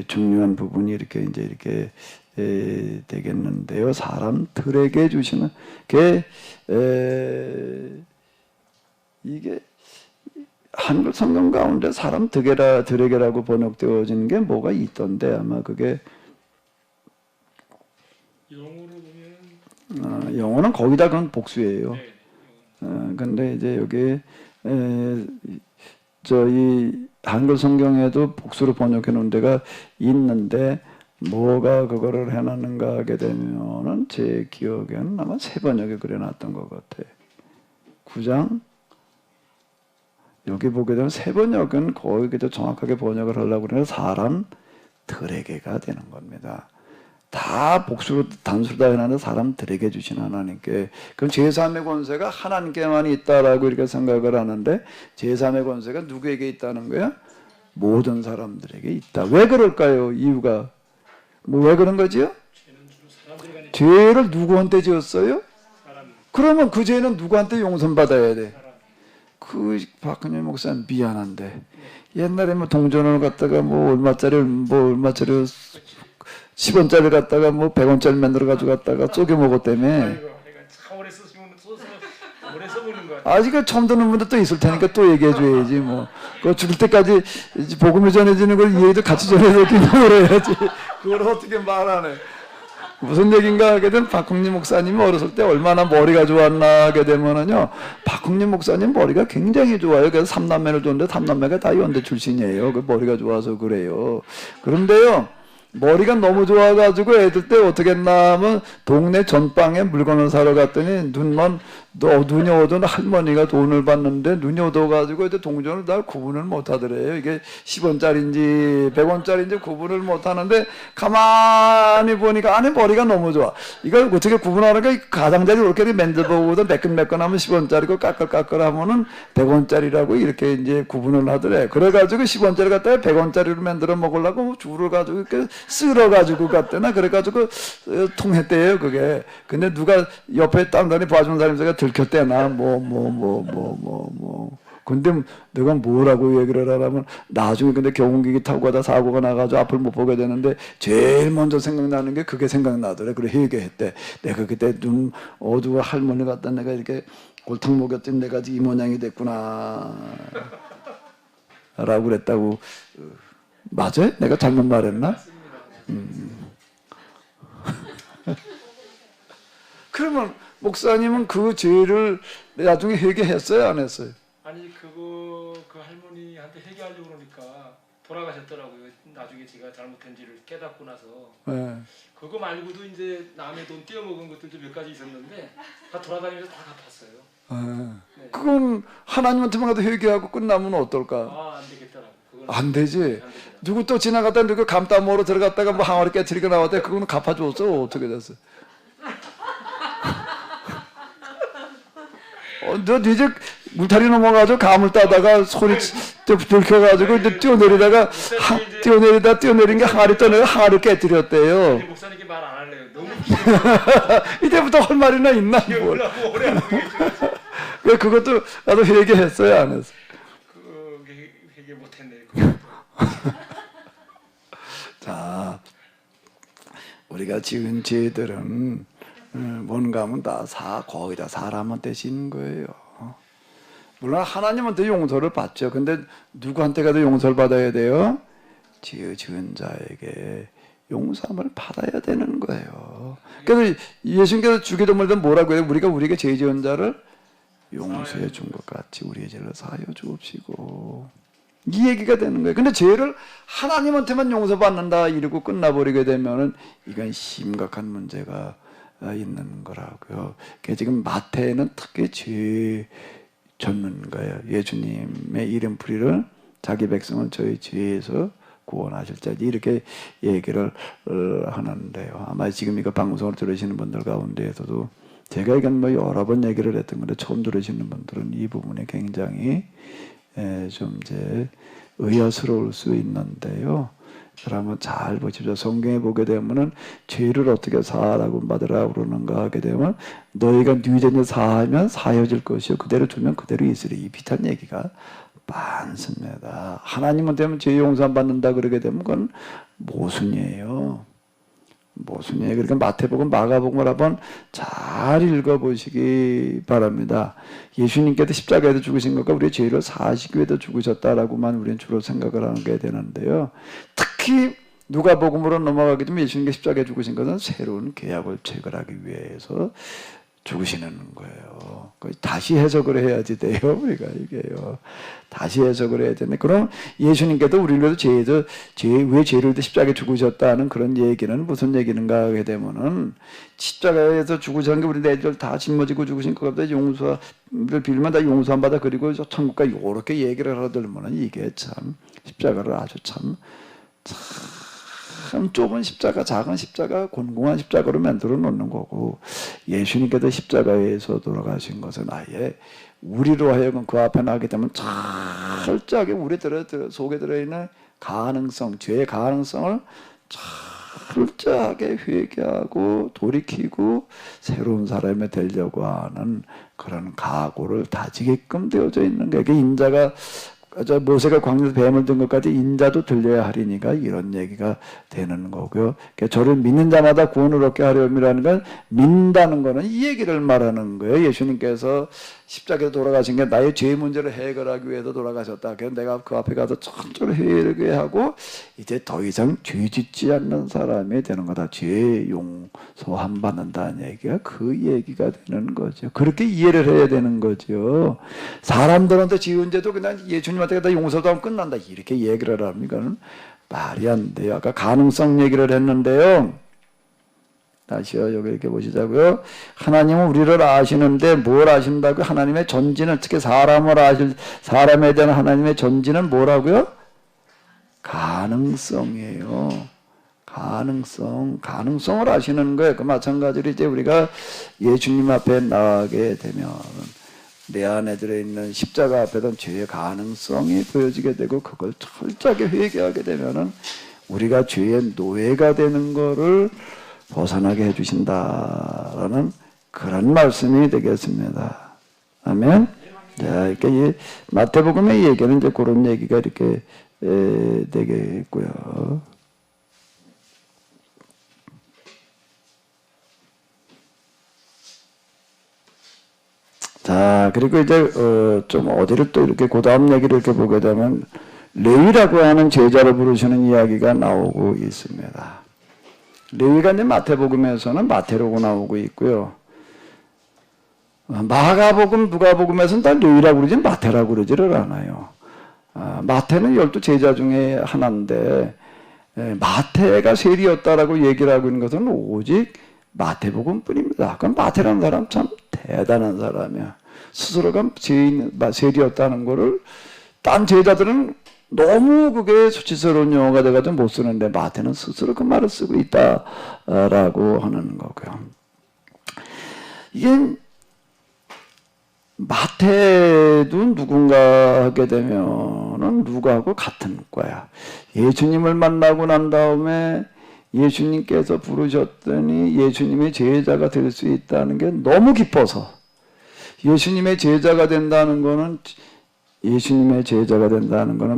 중요한 부분이 이렇게 되겠는데요. 사람들에게 주시는 게 이게 한글 성경 가운데 사람들에게라고 번역되어지는 게 뭐가 있던데 아마 그게 영어로 보면 영어는 거기다 그건 복수예요. 네. 근데 이제 여기 저희 한글 성경에도 복수로 번역해 놓은 데가 있는데 뭐가 그거를 해놨는가 하게 되면은 제 기억에는 아마 세 번역에 그려놨던 것 같아요. 9장 여기 보게 되면 세 번역은 거의 그저 정확하게 번역을 하려고 그러면 사람들에게가 되는 겁니다. 다 복수로 단수로 다 해놨는데 사람들에게 주신 하나님께. 그럼 제3의 권세가 하나님께만 있다라고 이렇게 생각을 하는데 제3의 권세가 누구에게 있다는 거야? 모든 사람들에게 있다. 왜 그럴까요? 이유가 뭐 왜 그런 거지요? 죄는 주로 사람들이 죄를 누구한테 지었어요? 사람 그러면 그 죄는 누구한테 용서받아야 돼? 사람 그 박근혜 목사님 미안한데 옛날에 뭐 동전을 갖다가 뭐 얼마짜리 10원짜리 갖다가 뭐 100원짜리 만들어 가지고 갔다가 쪼개 먹었다며. 아이고 내가 참 오래 쓰시면 써서 오래 써보는 거 같아. 아직 처음 듣는 분들 또 있을 테니까 또 얘기해 줘야지 뭐. 그거 죽을 때까지 복음이 전해지는 걸 얘도 같이 전해줬기 물어야지. 그걸 어떻게 말하네. 무슨 얘기인가 하게 되면 박홍림 목사님이 어렸을 때 얼마나 머리가 좋았나 하게 되면은요. 박홍림 목사님 머리가 굉장히 좋아요. 그래서 3남매를 뒀는데 3남매가 다 연대 출신이에요. 그 머리가 좋아서 그래요. 그런데요. 머리가 너무 좋아가지고 애들 때 어떻게 했냐면 동네 전방에 물건을 사러 갔더니 눈이 오던 할머니가 돈을 받는데 눈이 오더가지고 이제 동전을 다 구분을 못하더래요. 이게 10원짜리인지 100원짜리인지 구분을 못하는데 가만히 보니까 안에 머리가 너무 좋아. 이걸 어떻게 구분하는가? 가장자리 이렇게 맨들보고도 매끈매끈하면 10원짜리고 까끌까끌하면은 100원짜리라고 이렇게 이제 구분을 하더래. 그래가지고 10원짜리 갖다가 100원짜리로 만들어 먹으려고 줄을 가지고 이렇게 쓸어가지고 갔대나 그래가지고 통했대요 그게. 근데 누가 옆에 딴 사람이 봐주는 사람이 들켰대나 근데 내가 뭐라고 얘기를 하라면 나중에 근데 경운기기 타고 가다 사고가 나가지고 앞을 못 보게 되는데 제일 먼저 생각나는 게 그게 생각나더래. 그래 얘기했대. 내가 그때 눈 어두워 할머니 같다 내가 이렇게 골탕 먹였더니 내가 이 모양이 됐구나 라고 그랬다고. 맞아요? 내가 잘못 말했나? 그러면 목사님은 그 죄를 나중에 회개했어요, 안 했어요? 아니 그 할머니한테 회개하려고 그러니까 돌아가셨더라고요. 나중에 제가 잘못한지를 깨닫고 나서. 네. 그거 말고도 이제 남의 돈 떼어먹은 것들도 몇 가지 있었는데 다 돌아다니면서 다 갚았어요. 네. 네. 그건 하나님한테만 가도 회개하고 끝나면 어떨까? 안 되겠더라고. 안 되지. 누구 또 지나갔다 누구 감따먹으러 들어갔다가 뭐 항아리 깨트리고 나왔대. 그거는 갚아줬어. 어떻게 됐어? 너 이제 물타리 넘어가지고 감을 따다가 소리 들켜가지고 이제 뛰어내리다가 뛰어내린 게 항아리 떠내가 항아리 깨뜨렸대요. 목사님께 말 안 할래요. 너무 이제부터 할 말이나 있나? 뭘. 오래 하고 계시죠. 왜 그것도 나도 회개했어요, 안 했어? 회개 못했네. 자, 우리가 지은 죄들은 뭔가 하면 거의 다 사람한테 지는 거예요. 물론 하나님한테 용서를 받죠. 근데 누구한테 가도 용서를 받아야 돼요? 지은 자에게 용서함을 받아야 되는 거예요. 그래서 예수님께서 주기도문에도 뭐라고 해요? 우리가 우리에게 죄 지은 자를 용서해 준 것 같이 우리의 죄를 사하여 주옵시고. 이 얘기가 되는 거예요. 근데 죄를 하나님한테만 용서받는다 이러고 끝나버리게 되면은 이건 심각한 문제가 있는 거라고요. 지금 마태는 특히 죄 졌는 거예요. 예수님의 이름풀이를 자기 백성은 저희 죄에서 구원하실 자 이렇게 얘기를 하는데요. 아마 지금 이거 방송을 들으시는 분들 가운데에서도 제가 이건 뭐 여러 번 얘기를 했던 건데 처음 들으시는 분들은 이 부분이 굉장히 좀 이제 의아스러울 수 있는데요. 그러면 잘 보십시오. 성경에 보게 되면은 죄를 어떻게 사하라고 받으라 그러는가 하게 되면 너희가 네 죄를 사하면 사여질 것이요 그대로 두면 그대로 있으리. 이 비슷한 얘기가 많습니다. 하나님은 되면 죄 용서 받는다 그러게 되면 그건 모순이에요. 모순이에요. 그러니까 마태복음, 마가복음을 한번 잘 읽어보시기 바랍니다. 예수님께서 십자가에서 죽으신 것과 우리의 죄를 사하시기 위해서 죽으셨다라고만 우리는 주로 생각을 하게 되는데요. 특히 누가복음으로 넘어가게 되면 예수님께 십자가에 죽으신 것은 새로운 계약을 체결하기 위해서 죽으시는 거예요. 다시 해석을 해야지 돼요. 우리가 이게요. 다시 해석을 해야 되네. 그럼 예수님께도 우리를 위해서 왜 죄를 위해 십자가에 죽으셨다는 그런 얘기는 무슨 얘기인가 하게 되면은 십자가에서 죽으신 게 우리 애들 다 짊어지고 죽으신 것 같다. 용서를 빌면 다 용서 안 받아. 그리고 천국과 이렇게 얘기를 하더라면 이게 참 십자가를 아주 참 좁은 십자가, 작은 십자가, 곤궁한 십자가로 만들어 놓는 거고 예수님께서 십자가에서 돌아가신 것은 아예 우리로 하여금 그 앞에 나게 되면 철저하게 우리 속에 들어있는 가능성, 죄의 가능성을 철저하게 회개하고 돌이키고 새로운 사람이 되려고 하는 그런 각오를 다지게끔 되어져 있는 게 인자가 모세가 광야에서 뱀을 든 것까지 인자도 들려야 하리니까 이런 얘기가 되는 거고요. 그러니까 저를 믿는 자마다 구원을 얻게 하려함이라는 건 믿는다는 거는 이 얘기를 말하는 거예요. 예수님께서 십자가에 돌아가신 게 나의 죄 문제를 해결하기 위해서 돌아가셨다. 그래서 내가 그 앞에 가서 천천히 회개하고 이제 더 이상 죄 짓지 않는 사람이 되는 거다. 죄 용서함 받는다는 얘기가 그 얘기가 되는 거죠. 그렇게 이해를 해야 되는 거죠. 사람들한테 지은 죄도 그냥 예수님한테 다 용서도 하면 끝난다. 이렇게 얘기를 하면 말이 안 돼요. 아까 가능성 얘기를 했는데요. 다시요. 여기 이렇게 보시자고요. 하나님은 우리를 아시는데 뭘 아신다고요? 하나님의 전지는 특히 사람에 대한 하나님의 전지는 뭐라고요? 가능성이에요. 가능성을 아시는 거예요. 그 마찬가지로 이제 우리가 예수님 앞에 나가게 되면 내 안에 들어있는 십자가 앞에던 죄의 가능성이 보여지게 되고 그걸 철저하게 회개하게 되면은 우리가 죄의 노예가 되는 거를 벗어나게 해주신다라는 그런 말씀이 되겠습니다. 아멘. 자, 이렇게 이 마태복음의 얘기는 이제 그런 얘기가 이렇게 되겠고요. 자, 그리고 이제 좀 어디를 또 이렇게 그 다음 얘기를 이렇게 보게 되면 레위라고 하는 제자를 부르시는 이야기가 나오고 있습니다. 레위가 이제 마태복음에서는 마태라고 나오고 있고요. 마가복음, 누가복음에서는 다 레위라고 그러지 마태라고 그러지를 않아요. 마태는 12 제자 중에 하나인데 마태가 세리였다라고 얘기를 하고 있는 것은 오직 마태복음뿐입니다. 그럼 마태라는 사람 참 대단한 사람이야. 스스로가 세리였다는 거를 딴 제자들은 너무 그게 수치스러운 용어가 돼가지고 못 쓰는데 마태는 스스로 그 말을 쓰고 있다라고 하는 거고요. 이게 마태도 누군가 하게 되면은 누구하고 같은 거야. 예수님을 만나고 난 다음에 예수님께서 부르셨더니 예수님의 제자가 될 수 있다는 게 너무 기뻐서 예수님의 제자가 된다는 거는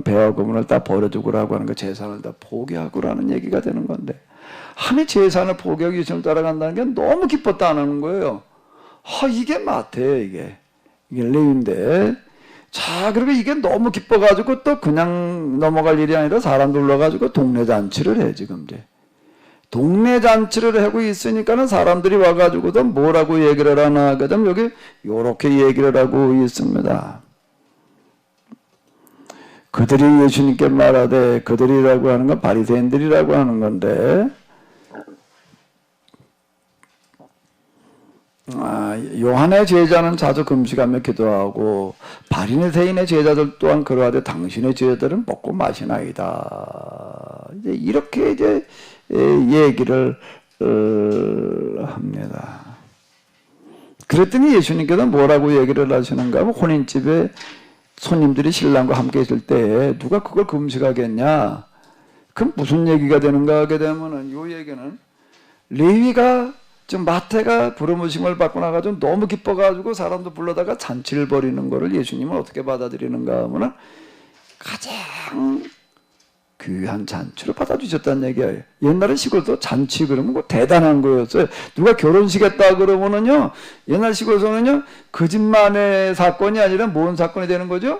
배와 고문을 다 버려두고라고 하는 거 재산을 다 포기하고라는 얘기가 되는 건데 한이 재산을 포기하고 예수님을 따라간다는 게 너무 기뻤다는 거예요. 이게 마태예요. 이게 레위인데 자 그리고 이게 너무 기뻐가지고 또 그냥 넘어갈 일이 아니라 사람들 불러가지고 동네 잔치를 해 지금 이제 동네 잔치를 하고 있으니까는 사람들이 와가지고도 뭐라고 얘기를 하나 하거든 여기 요렇게 얘기를 하고 있습니다. 그들이 예수님께 말하되 그들이라고 하는 건 바리새인들이라고 하는 건데 요한의 제자는 자주 금식하며 기도하고 바리새인의 제자들 또한 그러하되 당신의 제자들은 먹고 마시나이다. 이제 이렇게 이제 얘기를 합니다. 그랬더니 예수님께서 뭐라고 얘기를 하시는가 하면 혼인집에 손님들이 신랑과 함께 있을 때 누가 그걸 금식하겠냐? 그럼 무슨 얘기가 되는가 하게 되면은 요 얘기는 레위가 좀 마태가 부르심을 받고 나가지고 너무 기뻐가지고 사람도 불러다가 잔치를 벌이는 거를 예수님은 어떻게 받아들이는가 하면은 가장 귀한 잔치로 받아주셨다는 얘기예요. 옛날에 시골도 잔치 그러면 뭐 대단한 거였어요. 누가 결혼식 했다 그러면은요, 옛날 시골에서는요, 그 집만의 사건이 아니라 뭔 사건이 되는 거죠?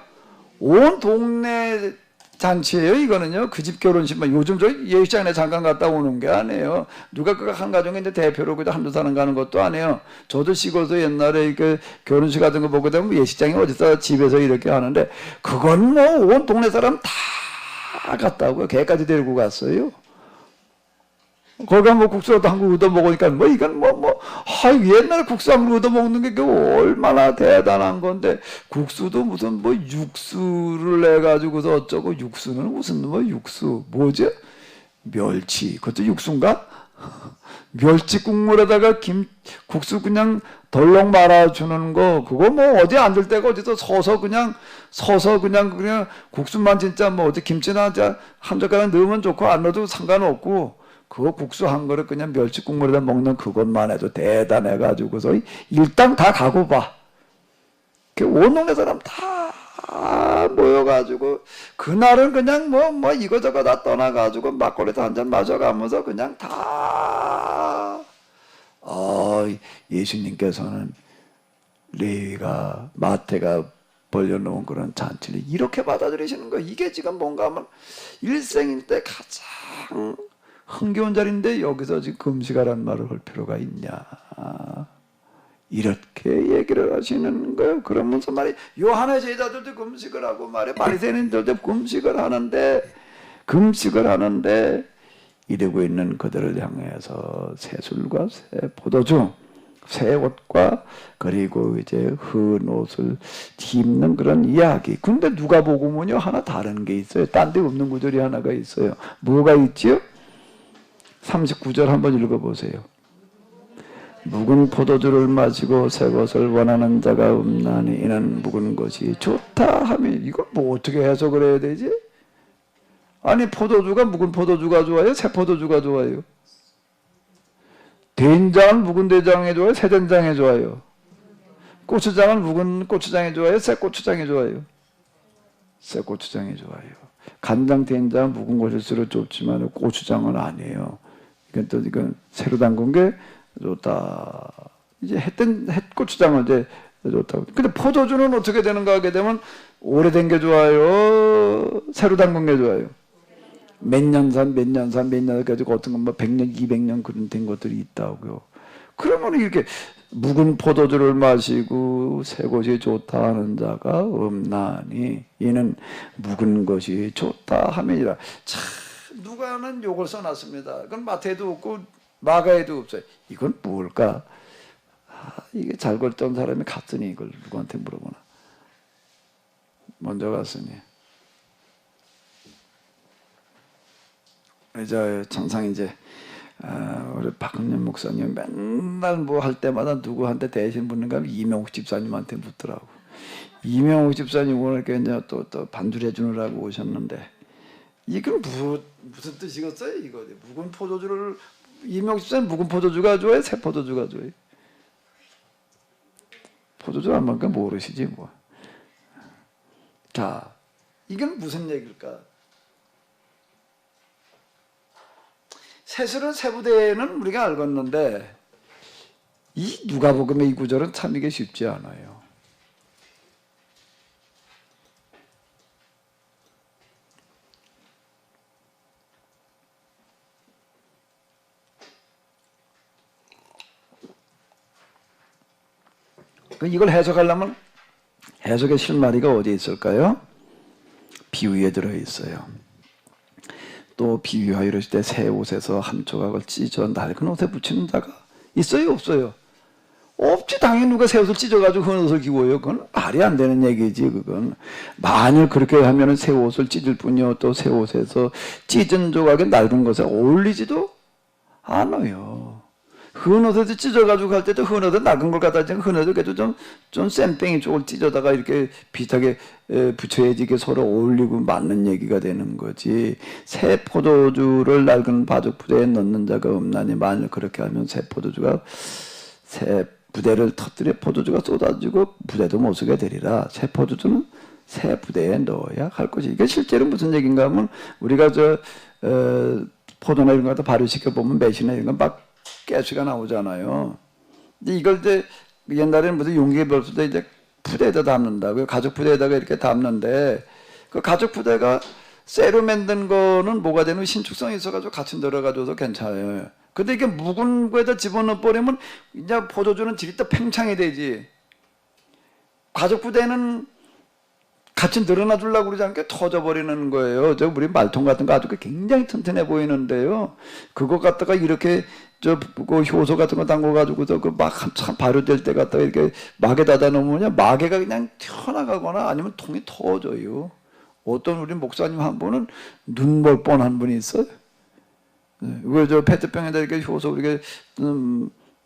온 동네 잔치예요. 이거는요, 그 집 결혼식만. 요즘 저 예식장에 잠깐 갔다 오는 게 아니에요. 누가 그 한 가정에 이제 대표로 그저 한두 사람 가는 것도 아니에요. 저도 시골에서 옛날에 그 결혼식 같은 거 보게 되면 예식장에 어디서 집에서 이렇게 하는데, 그건 뭐 온 동네 사람 다 갔다고요. 걔까지 데리고 갔어요. 거기 뭐 국수라도 한국 얻어 먹으니까 뭐 이건 옛날에 국수 한국 얻어 먹는 게 얼마나 대단한 건데, 국수도 무슨 뭐 육수를 내 가지고서 어쩌고, 육수는 무슨 뭐 육수 뭐죠? 멸치, 그것도 육수인가? 멸치 국물에다가 국수 그냥 덜렁 말아주는 거, 그거 뭐 어디 앉을 데가 어디서 서서 그냥 국수만 진짜 뭐 어디 김치나 한 젓가락 넣으면 좋고 안 넣어도 상관없고, 그거 국수 한 그릇 그냥 멸치 국물에다 먹는 그것만 해도 대단해가지고서 일당 다 가고 봐. 온 동네 사람 다 모여가지고 그날은 그냥 뭐 이거저거 다 떠나가지고 막걸리도 한잔 마셔가면서 그냥 다 예수님께서는 레위가 마태가 벌려놓은 그런 잔치를 이렇게 받아들이시는 거예요. 이게 지금 뭔가 하면 일생일 때 가장 흥겨운 자리인데 여기서 지금 금식하라는 말을 할 필요가 있냐, 이렇게 얘기를 하시는 거예요. 그러면서 말이 요한의 제자들도 금식을 하고 말이야, 바리새인들도 금식을 하는데 이러고 있는 그들을 향해서 새 술과 새 포도주, 새 옷과 그리고 이제 흙은 옷을 입는 그런 이야기. 근데 누가복음은요 하나 다른 게 있어요. 딴 데 없는 구절이 하나가 있어요. 뭐가 있지요? 39절 한번 읽어보세요. 묵은 포도주를 마시고 새 것을 원하는 자가 없나니 이는 묵은 것이 좋다 하면, 이걸 뭐 어떻게 해석을 해야 되지? 아니 포도주가 묵은 포도주가 좋아요? 새 포도주가 좋아요? 된장은 묵은 된장이 좋아요? 새 된장이 좋아요? 고추장은 묵은 고추장이 좋아요? 새 고추장이 좋아요? 새 고추장이 좋아요. 간장, 된장은 묵은 것일수록 좋지만 고추장은 아니에요. 이건 새로 담근 게 좋다. 이제 햇 고추장을 이제 좋다고. 근데 포도주는 어떻게 되는가 하게 되면 오래된 게 좋아요? 새로 담근 게 좋아요? 몇 년산 가지고 어떤 건 뭐 100년, 200년 그런 된 것들이 있다고요. 그러면 이렇게 묵은 포도주를 마시고 새 것이 좋다 하는 자가 없나니 이는 묵은 것이 좋다 함이니라. 참 누가는 요걸 써놨습니다. 그건 마태에도 없고 마가에도 없어요. 이건 뭘까? 이게 잘 걸던 사람이 갔으니 이걸 누구한테 물어보나. 먼저 갔으니. 이제 정상 이제 우리 박은년 목사님 맨날 뭐 할 때마다 누구한테 대신 묻는가 하면 이명욱 집사님한테 묻더라고. 이명욱 집사님 오늘 이제 또 반주해 주느라고 오셨는데, 이건 무슨 뜻이겠어요? 이거 묵은 포도주를, 이명욱 집사님 묵은 포도주가 좋아요? 새 포도주가 좋아요? 포도주 안 먹으니까 모르시지 뭐. 자, 이건 무슨 얘기일까? 세술은 세부대는 우리가 알겠는데 이 누가복음의 이 구절은 참 이게 쉽지 않아요. 이걸 해석하려면 해석의 실마리가 어디에 있을까요? 비유에 들어있어요. 또 비유하여 이르실 때 새 옷에서 한 조각을 찢어 낡은 옷에 붙이는 자가 있어요, 없어요? 없지. 당연히 누가 새 옷을 찢어가지고 그 옷을 기워요. 그건 말이 안 되는 얘기지. 그건 만일 그렇게 하면은 새 옷을 찢을 뿐이요. 또 새 옷에서 찢은 조각에 낡은 것에 어울리지도 않아요. 흔 옷에도 찢어가지고 갈 때도 흔 옷에 낡은 걸 갖다 지금 흔 옷에 그래도 좀 쌤뺑이 쪽을 찢어다가 이렇게 비슷하게 붙여야지 이게 서로 어울리고 맞는 얘기가 되는 거지. 새 포도주를 낡은 바둑 부대에 넣는 자가 없나니 만일 그렇게 하면 새 포도주가 새 부대를 터뜨려 포도주가 쏟아지고 부대도 못 쓰게 되리라. 새 포도주는 새 부대에 넣어야 할 것이. 이게 실제로 무슨 얘기인가 하면 우리가 포도나 이런 거 갖다 발효시켜 보면 매실이나 이런 건막 가스가 나오잖아요. 근데 이걸 이제 옛날에는 무슨 용기에 벌 때 이제 푸대에다 담는다고요. 가죽 푸대에다가 이렇게 담는데 그 가죽 푸대가 쇠로 만든 거는 뭐가 되는 신축성이 있어가지고 같이 들어가줘서 괜찮아요. 근데 이게 묵은 거에다 집어넣어 버리면 이제 포도주는 질이 또 팽창이 되지. 가죽 푸대는 같이 늘어나 주려고 그러지 않게 터져버리는 거예요. 우리 말통 같은 거 아주 굉장히 튼튼해 보이는데요. 그거 갖다가 이렇게 그 효소 같은 거 담궈가지고서 막 한참 발효될 때 갖다가 이렇게 막에 닫아 놓으면 막에가 그냥 튀어나가거나 아니면 통이 터져요. 어떤 우리 목사님 한 분은 눈물 뻔한 분이 있어요. 이거 페트병에다 이렇게 효소 이렇게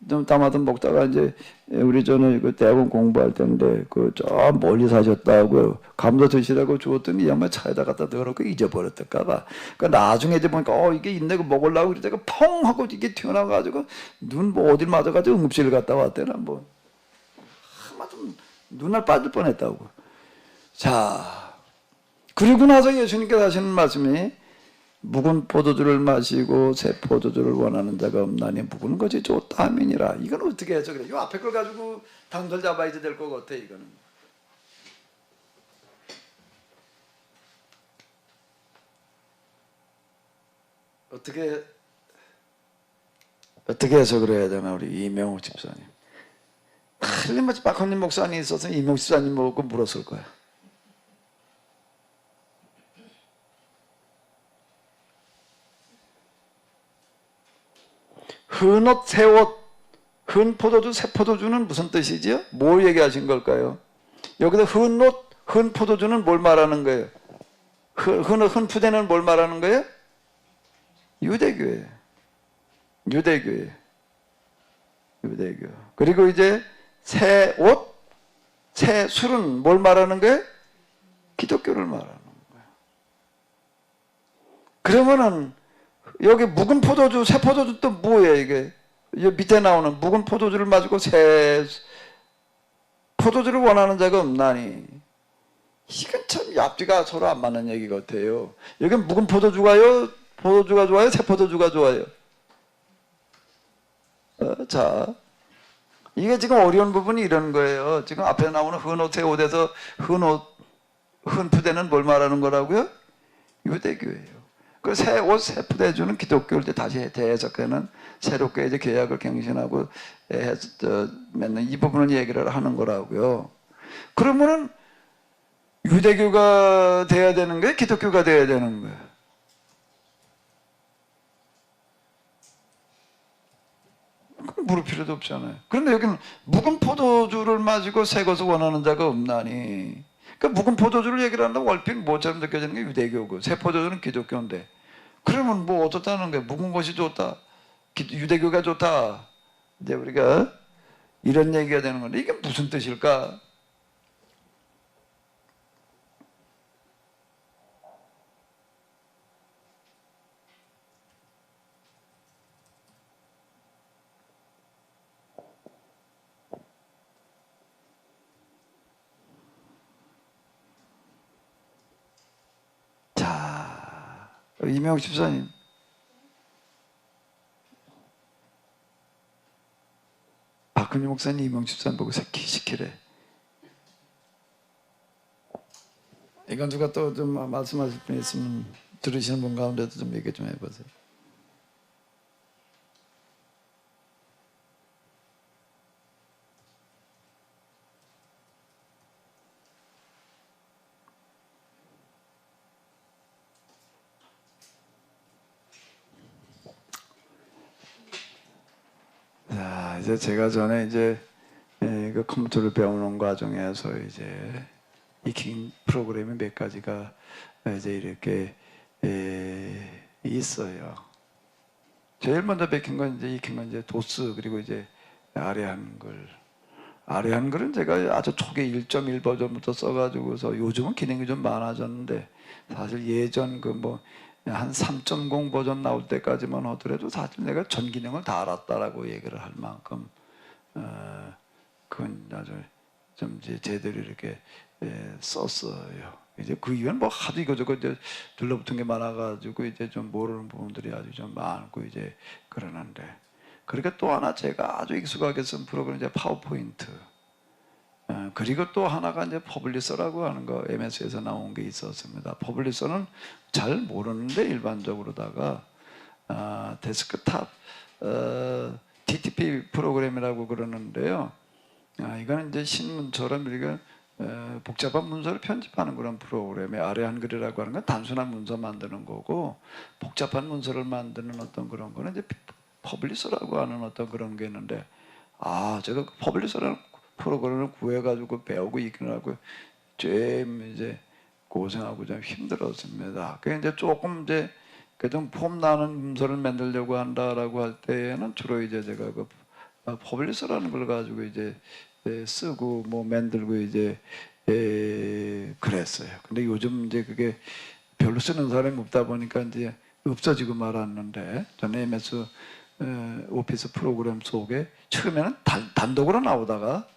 좀 담아서 먹다가 이제 우리 그 대학원 공부할 때인데 저 멀리 사셨다고요. 감자 드시라고 주었더니 이 양반 차에다 갖다 넣어놓고 잊어버렸을까봐. 그러니까 나중에 이제 보니까 이게 있네 그 먹으려고 그러다가 펑 하고 이게 튀어나와가지고 눈 뭐 어딜 맞아가지고 응급실 갔다 왔대나 뭐. 좀 눈알 빠질 뻔했다고. 자 그리고 나서 예수님께서 하시는 말씀이 묵은 포도주를 마시고 새 포도주를 원하는 자가 없나니 묵은 것이 좋다 함이니라. 이건 어떻게 해서 그래? 이 앞에 걸 가지고 단설 잡아야 될 것 같아. 이거는 어떻게 해서 그래야 되나 우리 이명호 집사님. 틀림없이 박헌님 목사님 있어서 이명호 집사님 보고 물었을 거야. 흔 옷, 새 옷, 흔 포도주, 새 포도주는 무슨 뜻이지요? 뭘 얘기하신 걸까요? 여기서 흔 옷, 흔 포도주는 뭘 말하는 거예요? 흔 푸대는 뭘 말하는 거예요? 유대교예요. 유대교. 그리고 이제 새 옷, 새 술은 뭘 말하는 거예요? 기독교를 말하는 거예요. 그러면은 여기 묵은 포도주, 새 포도주 또 뭐예요 이게? 여기 밑에 나오는 묵은 포도주를 마시고 새 포도주를 원하는 자가 없나니. 이건 참 앞뒤가 서로 안 맞는 얘기 같아요. 여기 묵은 포도주가요? 포도주가 좋아요? 새 포도주가 좋아요? 자, 이게 지금 어려운 부분이 이런 거예요. 지금 앞에 나오는 흔옷, 새 옷에서 흔 푸대는 뭘 말하는 거라고요? 유대교예요. 그 새 옷, 새 푸대주는 기독교를 때 다시 대해석하는 새롭게 이제 계약을 갱신하고 맺는 이 부분을 얘기를 하는 거라고요. 그러면은 유대교가 돼야 되는 거예요? 기독교가 돼야 되는 거예요? 물을 필요도 없잖아요. 그런데 여기는 묵은 포도주를 마시고 새 것을 원하는 자가 없나니. 그러니까 묵은 포도주를 얘기를 한다고 얼핏 뭐처럼 느껴지는 게 유대교고 새 포도주는 기독교인데 그러면 뭐 어떻다는 거예요? 묵은 것이 좋다. 유대교가 좋다. 이제 우리가 이런 얘기가 되는 건데 이게 무슨 뜻일까? 이명욱 집사님, 박근희 목사님, 이명욱 집사님 보고 시키래. 이건 누가 또 좀 말씀하실 분 있으면 들으시는 분 가운데도 좀 얘기 좀 해보세요. 자, 이제 제가 전에 이제 그 컴퓨터를 배우는 과정에서 이제 익힌 프로그램이 몇 가지가 이제 이렇게 있어요. 제일 먼저 익힌 건 이제 도스, 그리고 이제 아래 한글. 아래 한글은 제가 아주 초기 1.1 버전부터 써가지고서 요즘은 기능이 좀 많아졌는데 사실 예전 그 뭐 한 3.0 버전 나올 때까지만 하더라도 사실 내가 전 기능을 다 알았다라고 얘기를 할 만큼 그건 아주 좀 이제 제대로 이렇게 썼어요. 이제 그 이후엔 뭐 하도 이거저거 이제 들러붙은 게 많아가지고 이제 좀 모르는 부분들이 아주 좀 많고 이제 그러는데, 그러니까 또 하나 제가 아주 익숙하게 쓴 프로그램이 이제 파워포인트. 그리고 또 하나가 이제 퍼블리서라고 하는 거, MS에서 나온 게 있었습니다. 퍼블리서는 잘 모르는데 일반적으로다가 데스크탑 TTP 프로그램이라고 그러는데요. 이거는 이제 신문처럼 우리가 복잡한 문서를 편집하는 그런 프로그램에, 아래 한글이라고 하는 건 단순한 문서 만드는 거고, 복잡한 문서를 만드는 어떤 그런 거는 이제 퍼블리서라고 하는 어떤 그런 게 있는데, 제가 그 퍼블리서라는 프로그램을 구해가지고 배우고 있기는 좀 이제 고생하고 좀 힘들었습니다. 그 이제 조금 이제 좀 폼 나는 문서를 만들려고 한다라고 할 때에는 주로 이제 제가 그 퍼블리서라는 걸 가지고 이제 쓰고 뭐 만들고 이제 그랬어요. 근데 요즘 이제 그게 별로 쓰는 사람이 없다 보니까 이제 없어지고 말았는데, 저는 MS 오피스 프로그램 속에 처음에는 단독으로 나오다가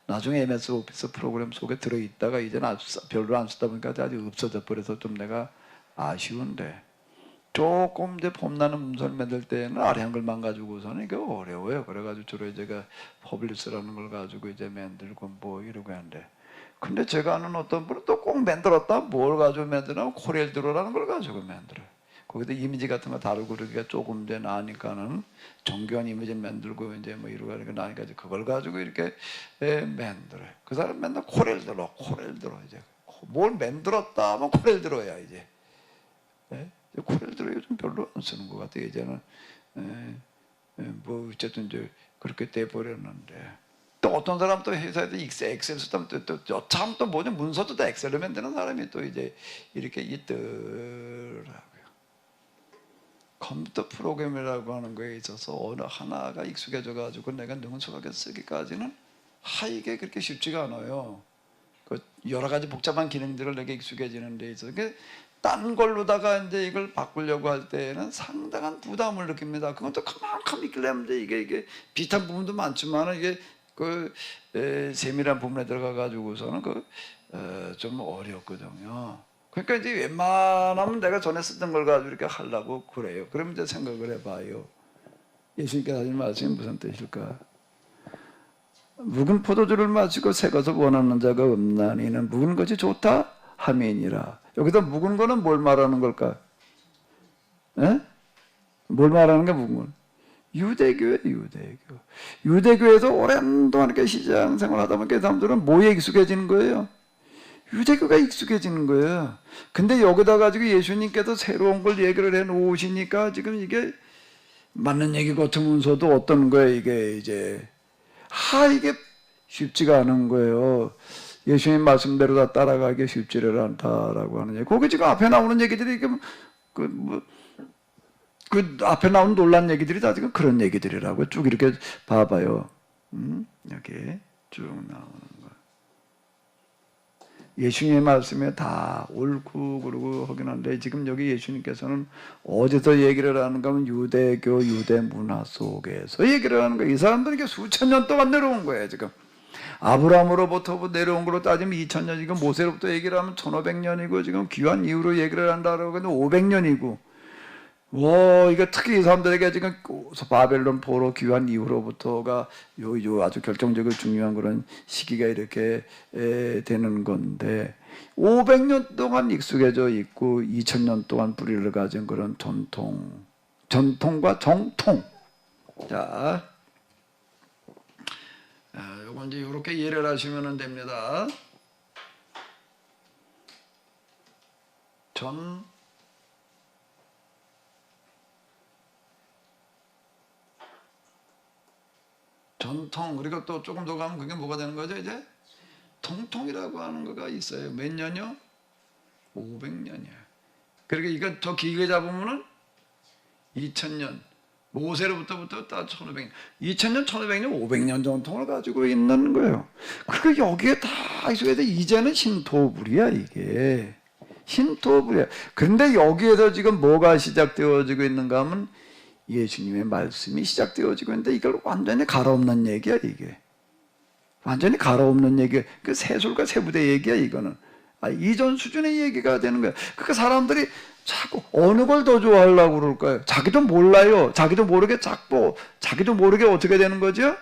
나중에 MS 오피스 프로그램 속에 들어있다가 이제는 별로 안 쓰다 보니까 아주 없어져 버려서 좀 내가 아쉬운데, 조금 이제 폼나는 문서를 만들 때는 아래 한글만 가지고서는 이게 어려워요. 그래가지고 주로 제가 퍼블리스라는 걸 가지고 이제 만들고 뭐 이러고 하는데, 근데 제가 아는 어떤 분은 또 꼭 만들었다, 뭘 가지고 만드냐면 코렐드로라는 걸 가지고 만들어요. 거기다 이미지 같은 거 다루고 그러기가 조금 이제 나니까는 정교한 이미지 만들고 이제 뭐 이러고 하니까 나니까 그걸 가지고 이렇게 만들어요. 그 사람 맨날 코렐드로 이제 뭘 만들었다 하면 코렐드로야 이제. 코렐드로 요즘 별로 안 쓰는 것 같아요. 이제는 뭐 어쨌든 이제 그렇게 돼 버렸는데, 또 어떤 사람 또 회사에서 엑셀 쓰다 또참 또 뭐냐 문서도 다 엑셀로 만드는 사람이 또 이제 이렇게 있더라고요. 컴퓨터 프로그램이라고 하는 거에 있어서 어느 하나가 익숙해져 가지고 내가 능숙하게 쓰기까지는 이게 그렇게 쉽지가 않아요. 그 여러 가지 복잡한 기능들을 내게 익숙해지는 데 있어서 딴 걸로다가 이제 이걸 바꾸려고 할 때는 상당한 부담을 느낍니다. 그것도 가만히 있길래 이게 비슷한 부분도 많지만 이게 세밀한 부분에 들어가 가지고서는 좀 어렵거든요. 그러니까 이제 웬만하면 내가 전에 쓰던 걸 가지고 이렇게 하려고 그래요. 그럼 이제 생각을 해봐요. 예수님께서 하신 말씀이 무슨 뜻일까? 묵은 포도주를 마시고 새 것을 원하는 자가 없나니 이는 묵은 것이 좋다 함이니라. 여기다 묵은 거는 뭘 말하는 걸까? 뭘 말하는 게 묵은 건? 유대교예요, 유대교. 유대교에서 오랜 동안 이렇게 시장 생활하다 보니까 사람들은 뭐에 익숙해지는 거예요? 유대교가 익숙해지는 거예요. 근데 여기다 가지고 예수님께서 새로운 걸 얘기를 해 놓으시니까 지금 이게 맞는 얘기 같으면서도 어떤 거예요, 이게 이제. 이게 쉽지가 않은 거예요. 예수님 말씀대로 다 따라가기 쉽지를 않다라고 하는 얘기. 거기 지금 앞에 나오는 얘기들이 그 앞에 나온 논란 얘기들이 다 지금 그런 얘기들이라고 쭉 이렇게 봐봐요. 여기 쭉 나오는 거. 예수님의 말씀에 다 옳고 그러고 하긴 한데, 지금 여기 예수님께서는 어디서 얘기를 하는가 하면 유대교, 유대 문화 속에서 얘기를 하는 거예요. 이 사람들은 이게 수천 년 동안 내려온 거예요, 지금. 아브라함으로부터 내려온 걸로 따지면 2000년이고, 모세로부터 얘기를 하면 1500년이고, 지금 귀환 이후로 얘기를 한다고 하면 500년이고, 이게 특히 이 사람들에게 지금 바벨론 포로 귀환 이후로부터가 요 아주 결정적으로 중요한 그런 시기가 이렇게 되는 건데, 500년 동안 익숙해져 있고 2000년 동안 뿌리를 가진 그런 전통과 정통. 자, 요건 이제 이렇게 이해를 하시면 됩니다. 전통, 그리고 또 조금 더 가면 그게 뭐가 되는 거죠? 이제 통통이라고 하는 거가 있어요. 몇 년이요? 500년이야. 그러니까 이거 더 길게 잡으면은 2000년, 모세로부터부터 딱 1500년, 2000년, 1500년, 500년 전통을 가지고 있는 거예요. 그러니까 여기에 다 있어야 돼. 이제는 신토불이야, 이게. 신토불이야. 그런데 여기에서 지금 뭐가 시작되어지고 있는가 하면 예수님의 말씀이 시작되어지고 있는데 이걸 완전히 갈아엎는 얘기야, 이게. 완전히 갈아엎는 얘기야. 그 세술과 세부대 얘기야, 이거는. 이전 수준의 얘기가 되는 거야. 그러니까 사람들이 자꾸 어느 걸 더 좋아하려고 그럴까요? 자기도 몰라요. 자기도 모르게 자꾸, 자기도 모르게 어떻게 되는 거죠?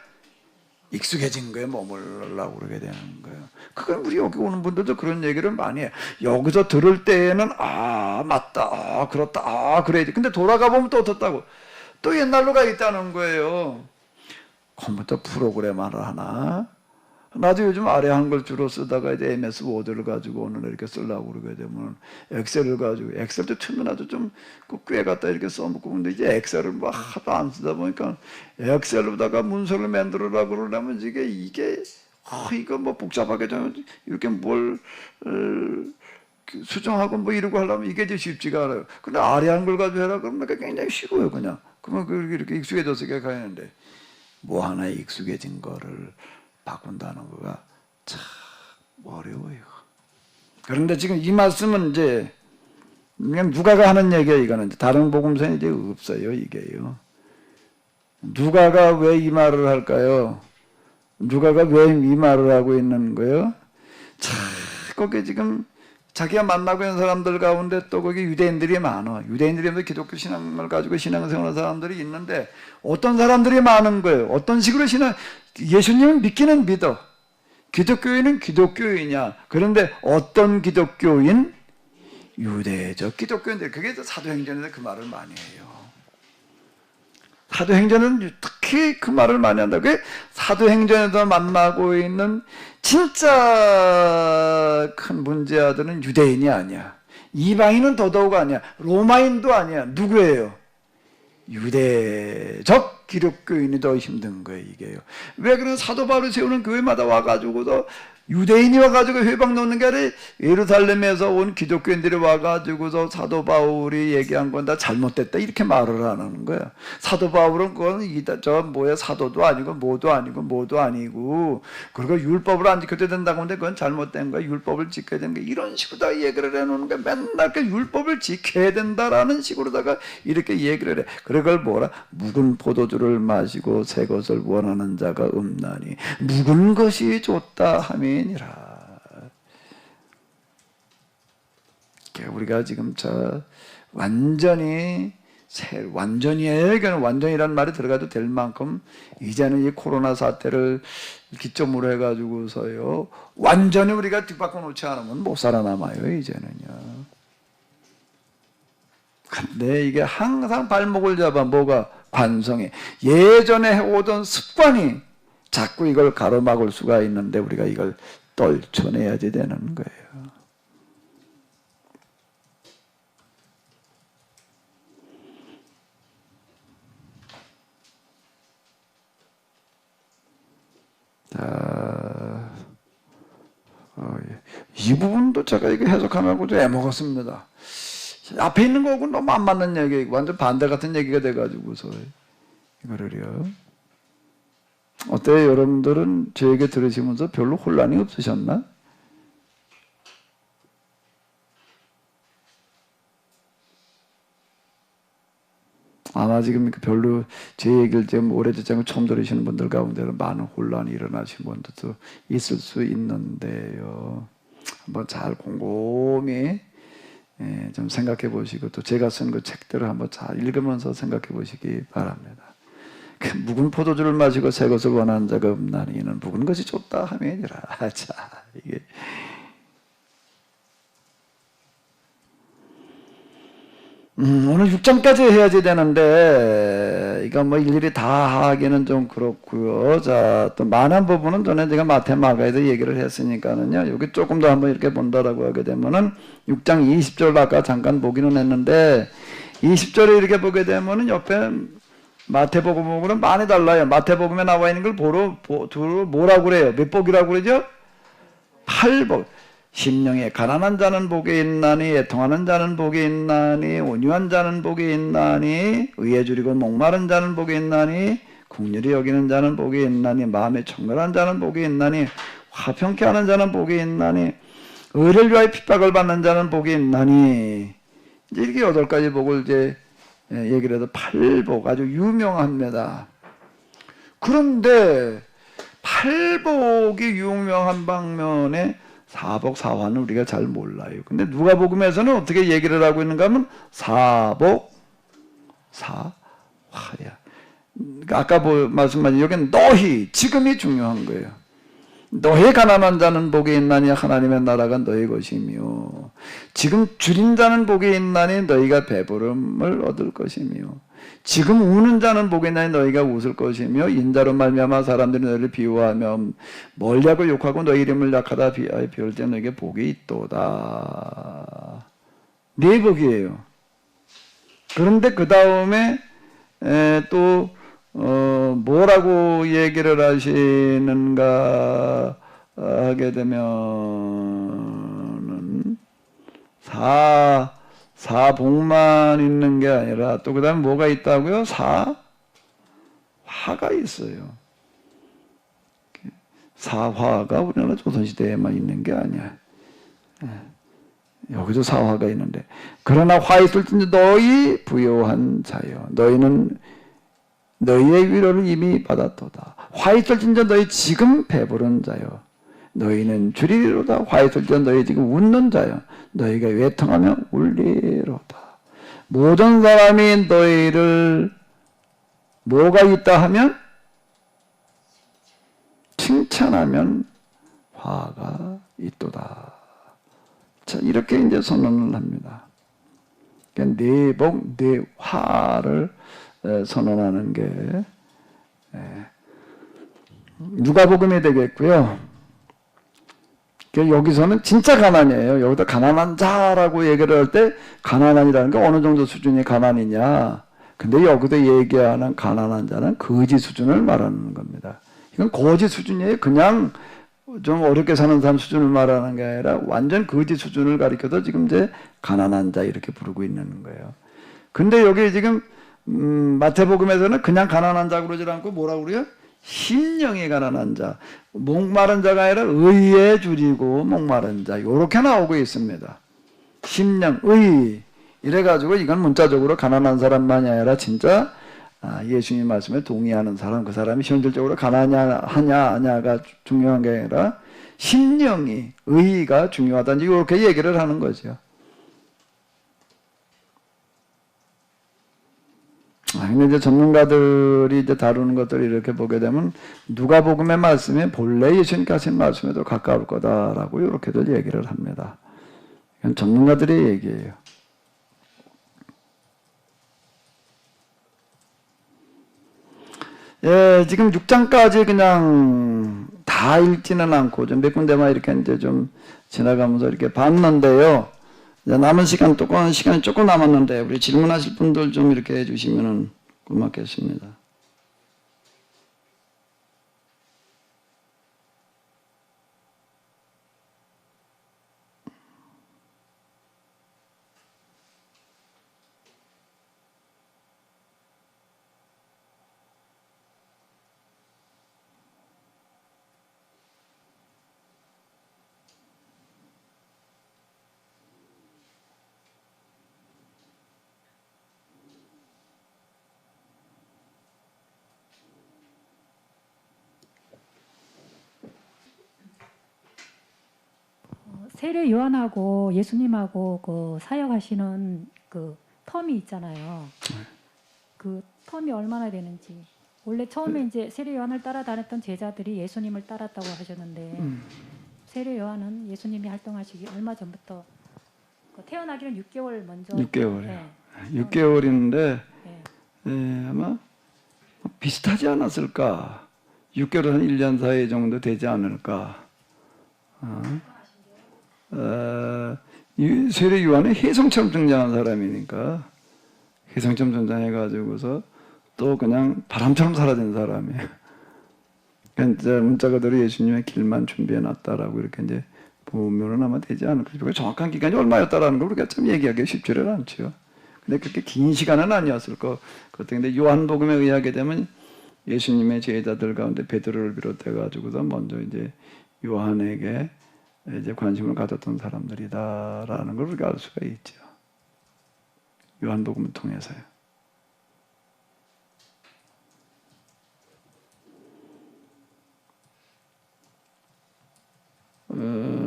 익숙해진 거에 머물러려고 그러게 되는 거예요. 그건 우리 여기 오는 분들도 그런 얘기를 많이 해요. 여기서 들을 때에는, 맞다. 그렇다. 그래야지. 근데 돌아가 보면 또 어떻다고? 또 옛날로 가 있다는 거예요. 컴퓨터 프로그램을 하나? 나도 요즘 아래 한글 주로 쓰다가 이제 MS 워드를 가지고 오늘 이렇게 쓰려고 그러게 되면 엑셀을 가지고, 엑셀도 처음에 나도 좀 꽤 갖다 이렇게 써먹고, 근데 이제 엑셀을 뭐 하도 안 쓰다 보니까 엑셀로다가 문서를 만들으려고 그러려면 이게 이거 뭐 복잡하게 좀 이렇게 뭘 수정하고 뭐 이러고 하려면 이게 이제 쉽지가 않아요. 근데 아래 한글 가지고 해라 그러면 굉장히 쉬워요, 그냥. 그러면 이렇게 익숙해져서 가는데 뭐 하나 익숙해진 거를 바꾼다는 거가 참 어려워요. 그런데 지금 이 말씀은 이제 그냥 누가가 하는 얘기야. 이거는 다른 복음서는 이제 없어요, 이게요. 누가가 왜 이 말을 할까요? 누가가 왜 이 말을 하고 있는 거예요? 참 거기 지금 자기가 만나고 있는 사람들 가운데 또 거기 유대인들이 많아. 유대인들이 기독교 신앙을 가지고 신앙생활하는 사람들이 있는데 어떤 사람들이 많은 거예요. 어떤 식으로 예수님을 믿기는 믿어. 기독교인은 기독교인이야. 그런데 어떤 기독교인? 유대적 기독교인들. 그게 사도행전에서 그 말을 많이 해요. 사도행전은 특히 그 말을 많이 한다. 그게 사도행전에서 만나고 있는 진짜 큰 문제아들은 유대인이 아니야. 이방인은 더더욱 아니야. 로마인도 아니야. 누구예요? 유대적 기독교인이 더 힘든 거예요, 이게요. 왜 그런 사도 바울이 세우는 교회마다 와가지고도 유대인이 와가지고 회방 놓는 게 아니라 예루살렘에서 온 기독교인들이 와가지고서 사도 바울이 얘기한 건 다 잘못됐다 이렇게 말을 하는 거야. 사도 바울은 그건 사도도 아니고 뭐도 아니고 그리고 율법을 안 지켜야 된다고 하는데 그건 잘못된 거야. 율법을 지켜야 되는 거야. 이런 식으로 다 얘기를 해놓는 거야. 맨날 그 율법을 지켜야 된다라는 식으로다가 이렇게 얘기를 해. 그걸 뭐라? 묵은 포도주를 마시고 새 것을 원하는 자가 없나니 묵은 것이 좋다 하면 우리가 지금 완전히 완전이라는 말이 들어가도 될 만큼 이제는 이 코로나 사태를 기점으로 해가지고서요 완전히 우리가 뒤바꿔 놓지 않으면 못 살아남아요, 이제는요. 근데 이게 항상 발목을 잡아 뭐가 관성이 예전에 해오던 습관이 자꾸 이걸 가로막을 수가 있는데 우리가 이걸 떨쳐내야지 되는 거예요. 이 부분도 제가 이거 해석하면서 애먹었습니다. 앞에 있는 거하고 너무 안 맞는 얘기, 완전 반대 같은 얘기가 돼가지고서 이거를요. 어때요? 여러분들은 제 얘기 들으시면서 별로 혼란이 없으셨나? 아마 지금 별로 제 얘기를 지금 오래되지 않고 처음 들으시는 분들 가운데는 많은 혼란이 일어나신 분들도 있을 수 있는데요. 한번 잘 곰곰이 좀 생각해 보시고 또 제가 쓴 그 책들을 한번 잘 읽으면서 생각해 보시기 바랍니다. 묵은 포도주를 마시고 새 것을 원하는 자가 없나니 이는 묵은 것이 좋다 하면이라. 자, 이게 오늘 6장까지 해야지 되는데 이거 뭐 일일이 다 하기는 좀 그렇고요. 자, 또 많은 부분은 전에 제가 마태마가에서 얘기를 했으니까는요. 여기 조금 더 한번 이렇게 본다라고 하게 되면은 6장 20절 아까 잠깐 보기는 했는데 20절에 이렇게 보게 되면은 옆에 마태복음하고는 많이 달라요. 마태복음에 나와 있는 걸 뭐라고 그래요? 몇 복이라고 그러죠? 8복. 심령에 가난한 자는 복이 있나니, 애통하는 자는 복이 있나니, 온유한 자는 복이 있나니, 의에 줄이고 목마른 자는 복이 있나니, 긍휼히 여기는 자는 복이 있나니, 마음에 청결한 자는 복이 있나니, 화평케 하는 자는 복이 있나니, 의를 위하여 핍박을 받는 자는 복이 있나니. 이제 이렇게 8가지 복을 이제 얘기를 해도 8복 아주 유명합니다. 그런데 8복이 유명한 방면에 4복 4화는 우리가 잘 몰라요. 근데 누가복음에서는 어떻게 얘기를 하고 있는가 하면 4복 4화야. 아까 말씀하신 여기는 너희, 지금이 중요한 거예요. 너희 가난한 자는 복이 있나니 하나님의 나라가 너희 것이며, 지금 줄인 자는 복이 있나니 너희가 배부름을 얻을 것이며, 지금 우는 자는 복이 있나니 너희가 웃을 것이며, 인자로 말미암아 사람들이 너희를 비유하며 멀리하고 욕하고 너희 이름을 약하다 비울 때 너희에게 복이 있도다. 네 복이에요. 그런데 그 다음에 또 뭐라고 얘기를 하시는가 하게 되면은 사복만 있는 게 아니라 또 그 다음에 뭐가 있다고요? 사화가 있어요. 사화가 우리나라 조선시대에만 있는 게 아니야. 여기도 사화가 있는데, 그러나 화 있을진지 너희 부요한 자여, 너희는 너희의 위로를 이미 받았도다. 화 있을진저 너희 지금 배부른 자여, 너희는 주리로다. 화 있을진저 너희 지금 웃는 자여, 너희가 외통하며 울리로다. 모든 사람이 너희를 뭐가 있다 하면 칭찬하면 화가 있도다. 자, 이렇게 이제 선언을 합니다. 그러니까 네 복, 네 화를 선언하는 게 누가복음이 되겠고요. 여기서는 진짜 가난이에요. 여기다 가난한 자라고 얘기를 할 때 가난한이라는 게 어느 정도 수준이 가난이냐. 근데 여기도 얘기하는 가난한 자는 거지 수준을 말하는 겁니다. 이건 거지 수준이에요. 그냥 좀 어렵게 사는 사람 수준을 말하는 게 아니라 완전 거지 수준을 가리켜서 지금 이제 가난한 자 이렇게 부르고 있는 거예요. 근데 여기 지금 마태복음에서는 그냥 가난한 자 그러지 않고 뭐라고 그래요? 심령이 가난한 자, 목마른 자가 아니라 의에 줄이고 목마른 자, 이렇게 나오고 있습니다. 심령, 의 이래가지고 이건 문자적으로 가난한 사람만이 아니라 진짜 예수님 말씀에 동의하는 사람, 그 사람이 현실적으로 가난하냐가 중요한 게 아니라 심령이, 의가 중요하다든지 이렇게 얘기를 하는 거죠. 근데 이제 전문가들이 이제 다루는 것들을 이렇게 보게 되면 누가복음의 말씀이 본래 예수님께 하신 말씀에도 가까울 거다라고 이렇게들 얘기를 합니다. 이건 전문가들의 얘기예요. 예, 지금 6장까지 그냥 다 읽지는 않고 좀 몇 군데만 이렇게 이제 좀 지나가면서 이렇게 봤는데요. 이제 남은 시간이 조금 남았는데 우리 질문하실 분들 좀 이렇게 해주시면은 고맙겠습니다. 세례 요한하고 예수님하고 그 사역하시는 그 텀이 있잖아요. 그 텀이 얼마나 되는지. 원래 처음에 이제 세례 요한을 따라다녔던 제자들이 예수님을 따랐다고 하셨는데 세례 요한은 예수님이 활동하시기 얼마 전부터 태어나기는 6개월 먼저. 6개월이요. 네. 6개월인데 네. 아마 비슷하지 않았을까. 6개월 한 1년 사이 정도 되지 않을까. 세례 요한은 혜성처럼 등장한 사람이니까 혜성처럼 등장해가지고서 또 그냥 바람처럼 사라진 사람이에요. 그러니까 이제 문자 그대로 예수님의 길만 준비해놨다라고 이렇게 이제 보면은 아마 되지 않을까. 그 정확한 기간이 얼마였다라는 걸 우리가 참 얘기하기 쉽지를 않죠. 근데 그렇게 긴 시간은 아니었을 것 같아요. 근데 요한복음에 의하게 되면 예수님의 제자들 가운데 베드로를 비롯해 가지고서 먼저 이제 요한에게 이제 관심을 가졌던 사람들이다라는 걸 우리가 알 수가 있죠. 요한복음을 통해서요.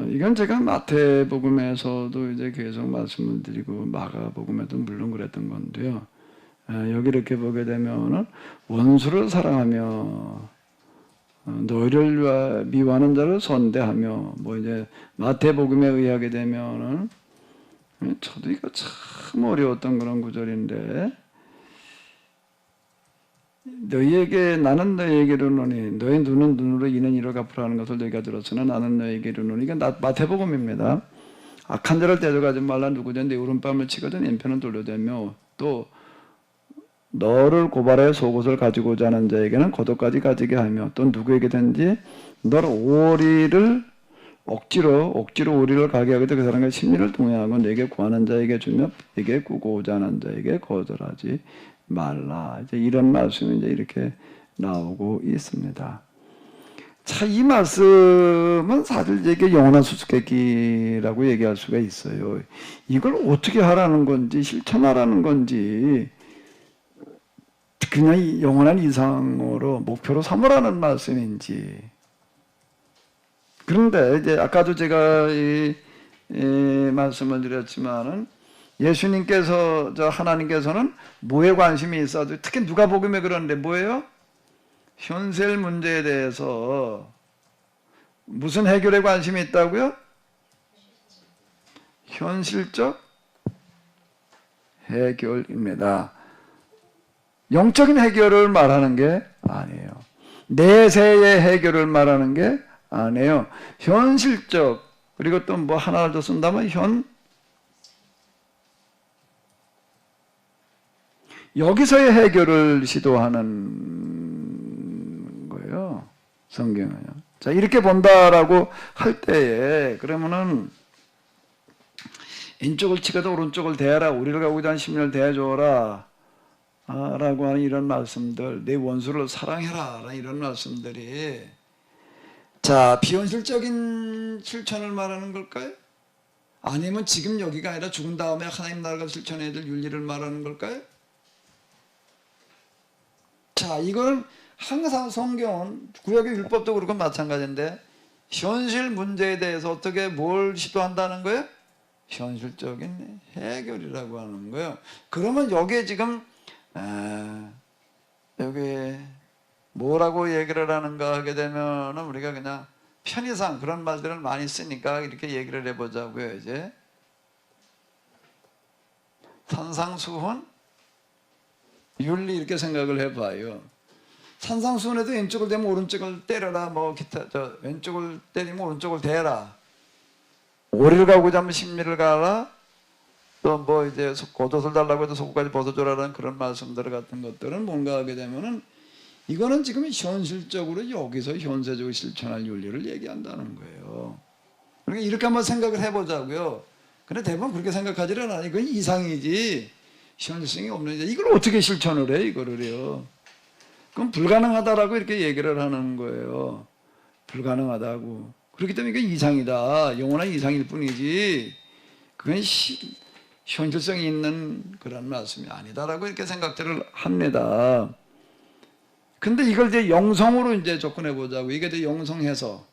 이건 제가 마태복음에서도 이제 계속 말씀을 드리고 마가복음에도 물론 그랬던 건데요. 여기 이렇게 보게 되면은 원수를 사랑하며 너희를 미워하는 자를 선대하며 뭐 이제 마태복음에 의하게 되면은 저도 이거 참 어려웠던 그런 구절인데 나는 너희에게 이르노니 너희 눈은 눈으로 이는 이를 갚으라는 것을 너희가 들었으나 나는 너희에게 이르노니 이건 마태복음입니다. 악한 자를 대적하지 말라 누구든 내 오른뺨을 치거든 왼편은 돌려대며 또 너를 고발해 속옷을 가지고자 하는 자에게는 겉옷까지 가지게 하며 또 누구에게든지 너를 억지로 오리를 가게 하거든 그 사람과 심리를 동행하고 내게 구하는 자에게 주며 내게 꾸고자 하는 자에게 거절하지 말라. 이제 이런 말씀이 이제 이렇게 나오고 있습니다. 자, 이 말씀은 사실 이게 영원한 수수께끼라고 얘기할 수가 있어요. 이걸 어떻게 하라는 건지 실천하라는 건지 그냥 영원한 이상으로 목표로 삼으라는 말씀인지. 그런데 이제 아까도 제가 이 말씀을 드렸지만은 예수님께서 하나님께서는 뭐에 관심이 있어도 특히 누가복음에 그러는데 뭐예요? 현실 문제에 대해서 무슨 해결에 관심이 있다고요? 현실적 해결입니다. 영적인 해결을 말하는 게 아니에요. 내세의 해결을 말하는 게 아니에요. 현실적 그리고 또 뭐 하나를 더 쓴다면 여기서의 해결을 시도하는 거예요. 성경은요. 자, 이렇게 본다라고 할 때에 그러면은 왼쪽을 치거든 오른쪽을 대하라. 우리를 가고자 하는 심령을 대해줘라. 라고 하는 이런 말씀들, 내 원수를 사랑해라. 이런 말씀들이 자, 비현실적인 실천을 말하는 걸까요? 아니면 지금 여기가 아니라 죽은 다음에 하나님 나라가 실천해야 될 윤리를 말하는 걸까요? 자, 이거는 항상 성경은 구약의 율법도 그렇고 마찬가지인데 현실 문제에 대해서 어떻게 뭘 시도한다는 거예요? 현실적인 해결이라고 하는 거예요. 그러면 여기에 지금 여기 뭐라고 얘기를 하는가 하게 되면 우리가 그냥 편의상 그런 말들을 많이 쓰니까 이렇게 얘기를 해보자고요. 이제 산상수훈 윤리 이렇게 생각을 해봐요. 산상수훈에도 왼쪽을 대면 오른쪽을 때려라, 뭐 기타 왼쪽을 때리면 오른쪽을 대라, 오리를 가고자 하면 심리를 가라, 또 뭐 이제 겉옷을 달라고 해도 속옷까지 벗어줘라는 그런 말씀들 같은 것들은 뭔가 하게 되면은 이거는 지금 현실적으로 여기서 현세적으로 실천할 윤리를 얘기한다는 거예요. 그러니까 이렇게 한번 생각을 해보자고요. 근데 대부분 그렇게 생각하지는 않아요. 이건 이상이지 현실성이 없는 이제 이걸 어떻게 실천을 해 이거를요. 그럼 불가능하다라고 이렇게 얘기를 하는 거예요. 불가능하다고. 그렇기 때문에 이게 이상이다. 영원한 이상일 뿐이지 그건 현실성이 있는 그런 말씀이 아니다라고 이렇게 생각들을 합니다. 근데 이걸 이제 영성으로 이제 접근해 보자고. 이게 된 영성 해석.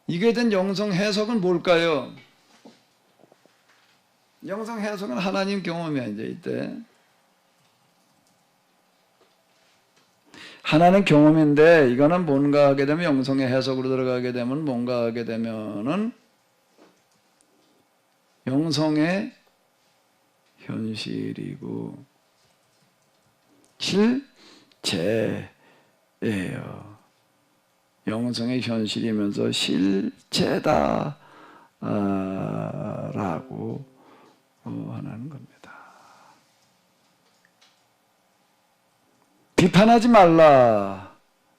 이게 된 영성 해석은 뭘까요? 영성 해석은 하나님 경험이야, 이제 이때. 하나님 경험인데 이거는 뭔가 하게 되면 영성의 해석으로 들어가게 되면 뭔가 하게 되면은 영성의 현실이고 실제예요. 영성의 현실이면서 실제다 라고 하는 겁니다. 비판하지 말라.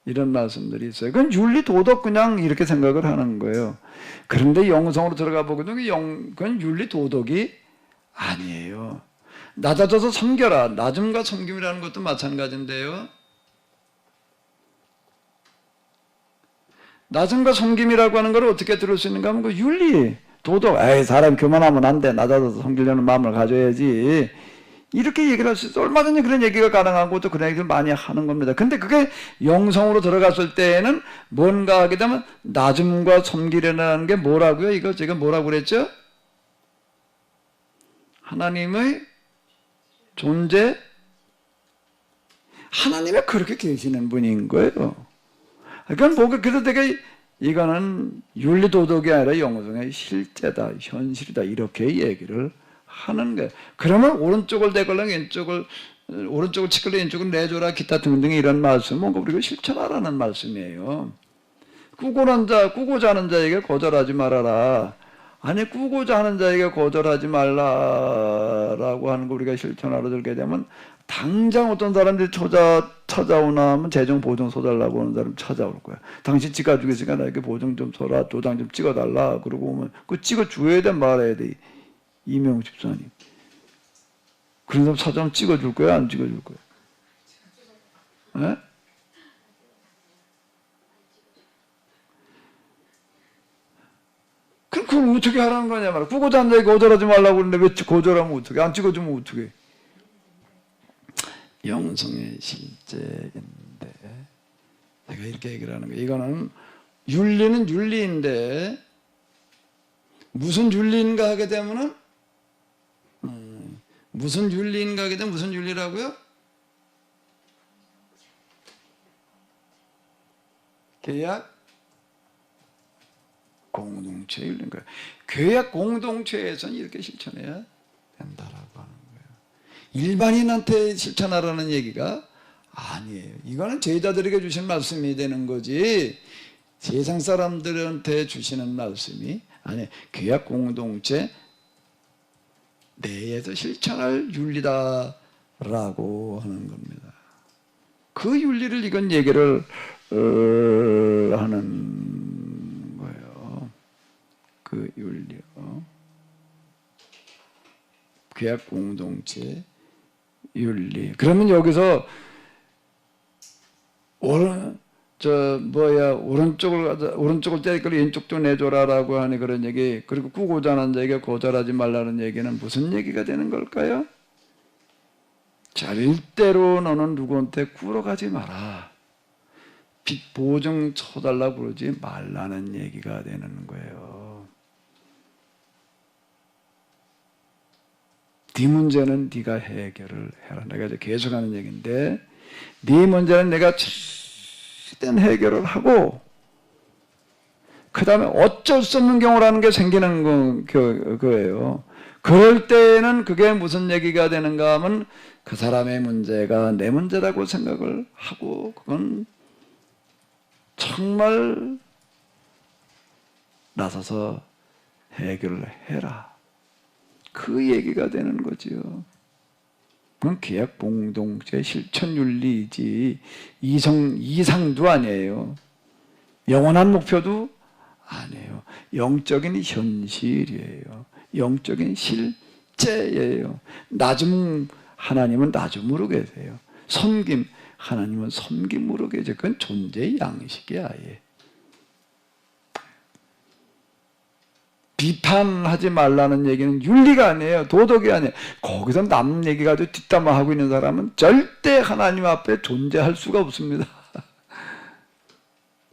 이런 말씀들이 있어요. 그건 윤리, 도덕 그냥 이렇게 생각을 하는 거예요. 그런데 영성으로 들어가 보거든요. 그건 윤리, 도덕이 아니에요. 낮아져서 섬겨라. 낮음과 섬김이라는 것도 마찬가지인데요. 낮음과 섬김이라고 하는 걸 어떻게 들을 수 있는가 하면 그 윤리, 도덕. 에이, 사람 교만하면 안 돼. 낮아져서 섬기려는 마음을 가져야지. 이렇게 얘기를 할 수 있어. 얼마든지 그런 얘기가 가능한 것도 그런 얘기를 많이 하는 겁니다. 근데 그게 영성으로 들어갔을 때에는 뭔가 하게 되면 낮음과 섬기려는 게 뭐라고요? 이거 제가 뭐라고 그랬죠? 하나님의 존재, 하나님이 그렇게 계시는 분인 거예요. 그러니까 뭐가 그래도 되게 이거는 윤리도덕이 아니라 영성의 실제다, 현실이다 이렇게 얘기를 하는 거예요. 그러면 오른쪽을 대걸랑 왼쪽을 오른쪽을 치걸라 왼쪽을 내줘라 기타 등등의 이런 말씀은 뭔가 우리가 실천하라는 말씀이에요. 꾸고자 하는 자에게 거절하지 말아라. 아니 꾸고자 하는 자에게 거절하지 말라라고 하는 거 우리가 실천하러 들게 되면 당장 어떤 사람들이 찾아오나 하면 재정 보증 서달라고 하는 사람 찾아올 거야. 당신 집 가지고 있으니까 나에게 보증 좀 서라. 도장 좀 찍어달라. 그러고 오면 그거 찍어줘야 돼 말아야 돼. 이명우 집사님. 그런 사람 찾아오면 찍어줄 거야? 안 찍어줄 거야? 네? 그럼 그걸 어떻게 하라는 거냐 말이야. 꾸고자 하는 자에게 거절하지 말라고 그러는데 왜 거절하면 어떡해? 안 찍어주면 어떡해? 영성의 실제인데 제가 이렇게 얘기를 하는 거예요. 이거는 윤리는 윤리인데 무슨 윤리인가 하게 되면은 무슨 윤리인가 하게 되면 무슨 윤리라고요? 계약 공동체 윤리인 거예요. 계약 공동체에서는 이렇게 실천해야 된다라고 하는 거예요. 일반인한테 실천하라는 얘기가 아니에요. 이거는 제자들에게 주신 말씀이 되는 거지 세상 사람들한테 주시는 말씀이 아니에요. 계약 공동체 내에서 실천할 윤리다라고 하는 겁니다. 그 윤리를 이건 얘기를 하는 거예요. 그 윤리요. 계약 공동체 윤리. 그러면 여기서 오른쪽을 때릴 왼쪽도 내줘라라고 하는 그런 얘기. 그리고 꾸고자 하는 자에게 거절하지 말라는 얘기는 무슨 얘기가 되는 걸까요? 절대로 너는 누구한테 꾸러가지 마라. 빚 보증 쳐달라고 그러지 말라는 얘기가 되는 거예요. 네 문제는 네가 해결을 해라. 내가 이제 계속하는 얘기인데 네 문제는 내가 최대한 해결을 하고 그 다음에 어쩔 수 없는 경우라는 게 생기는 거예요. 그럴 때는 그게 무슨 얘기가 되는가 하면 그 사람의 문제가 내 문제라고 생각을 하고 그건 정말 나서서 해결을 해라. 그 얘기가 되는 거지요. 그건 계약 공동체 실천윤리이지 이상도 아니에요. 영원한 목표도 아니에요. 영적인 현실이에요. 영적인 실제예요. 낮음 하나님은 낮음으로 계세요. 섬김 하나님은 섬김으로 계세요. 그건 존재의 양식이야. 아예. 비판하지 말라는 얘기는 윤리가 아니에요. 도덕이 아니에요. 거기서 남 얘기 가지고 뒷담화하고 있는 사람은 절대 하나님 앞에 존재할 수가 없습니다.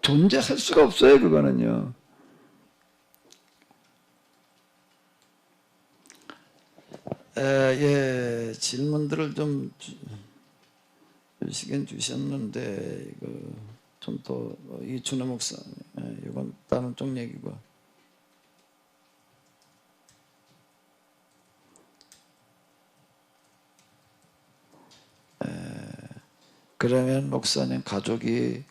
존재할 수가 없어요. 그거는요. 예, 질문들을 좀 주시긴 주셨는데 이거 좀 더 이춘호 목사 이건 다른 쪽 얘기고. 그러면 목사님 가족이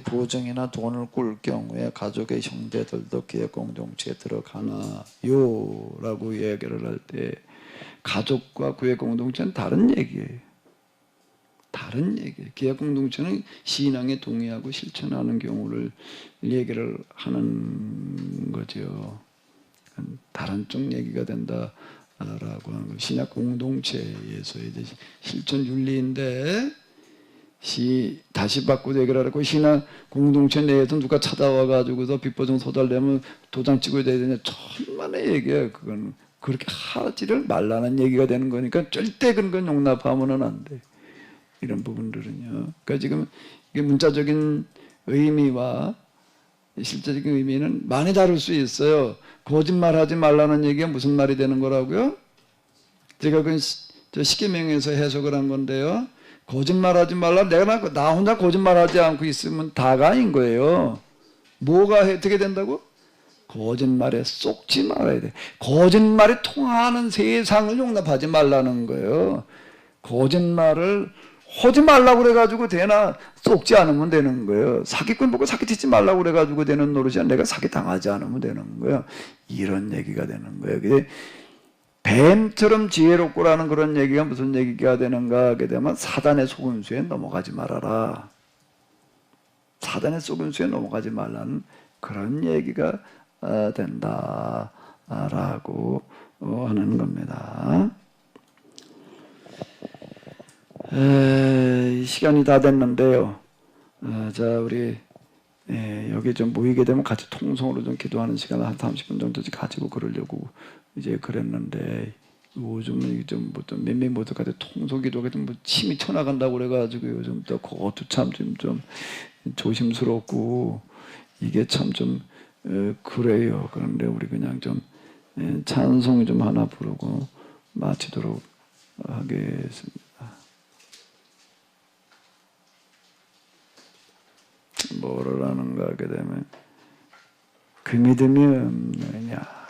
보증이나 돈을 꿀 경우에 가족의 형제들도 계약 공동체에 들어가나요? 라고 얘기를 할 때 가족과 구약 공동체는 다른 얘기예요. 다른 얘기예요. 계약 공동체는 신앙에 동의하고 실천하는 경우를 얘기를 하는 거죠. 다른 쪽 얘기가 된다라고 하는 거. 신약 공동체에서의 실천 윤리인데 다시 바꾸고 얘기를 하고 신학 공동체 내에서 누가 찾아와 가지고서 빅보정 소달 내면 도장 찍어야 되냐 천만의 얘기야. 그건 그렇게 하지를 말라는 얘기가 되는 거니까 절대 그런 건 용납하면은 안 돼. 이런 부분들은요. 그러니까 지금 이게 문자적인 의미와 실제적인 의미는 많이 다를 수 있어요. 거짓말하지 말라는 얘기가 무슨 말이 되는 거라고요? 제가 그 십계명에서 해석을 한 건데요. 거짓말하지 말라. 내가 나 혼자 거짓말하지 않고 있으면 다가 아닌 거예요. 뭐가 어떻게 된다고? 거짓말에 쏙지 말아야 돼. 거짓말이 통하는 세상을 용납하지 말라는 거예요. 거짓말을 하지 말라고 그래가지고 되나 쏙지 않으면 되는 거예요. 사기꾼 보고 사기치지 말라고 그래가지고 되는 노릇이야. 내가 사기 당하지 않으면 되는 거예요. 이런 얘기가 되는 거예요. 근데 뱀처럼 지혜롭고라는 그런 얘기가 무슨 얘기가 되는가 하게 되면 사단의 속임수에 넘어가지 말아라. 사단의 속임수에 넘어가지 말라는 그런 얘기가 된다라고 하는 겁니다. 시간이 다 됐는데요. 자, 우리 여기 좀 모이게 되면 같이 통성으로 좀 기도하는 시간을 한 30분 정도 가지고 그러려고 이제 그랬는데 요즘은 좀 몇몇 모두까지 통성 기도가 좀 침이 쳐나간다고 그래가지고 요즘 또 그것도 참 좀 조심스럽고 이게 참 좀 그래요. 그런데 우리 그냥 좀 찬송 좀 하나 부르고 마치도록 하겠습니다. 뭐를 하는가 하게 되면 그 믿음이 없느냐.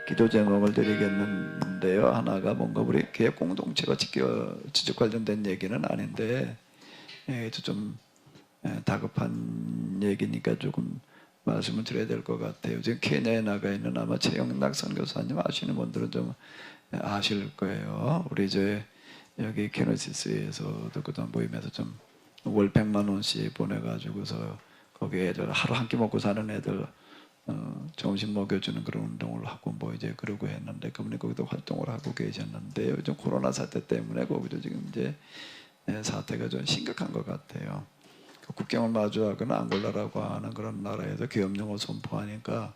기도 제목을 드리겠는데요. 하나가 뭔가 우리 교회 공동체가 직접 관련된 얘기는 아닌데 좀 다급한 얘기니까 조금 말씀을 드려야 될 것 같아요. 지금 케냐에 나가 있는 아마 최영락 선교사님 아시는 분들은 좀 아실 거예요. 우리 여기 케노시스에서도 그동안 모임에서 좀 월 100만 원씩 보내가지고서 거기 애들 하루 한 끼 먹고 사는 애들 점심 먹여주는 그런 운동을 하고 뭐 이제 그러고 했는데 그분이 거기도 활동을 하고 계셨는데 요즘 코로나 사태 때문에 거기도 지금 이제 사태가 좀 심각한 것 같아요. 국경을 마주하거나 앙골라라고 하는 그런 나라에서 계엄령을 선포하니까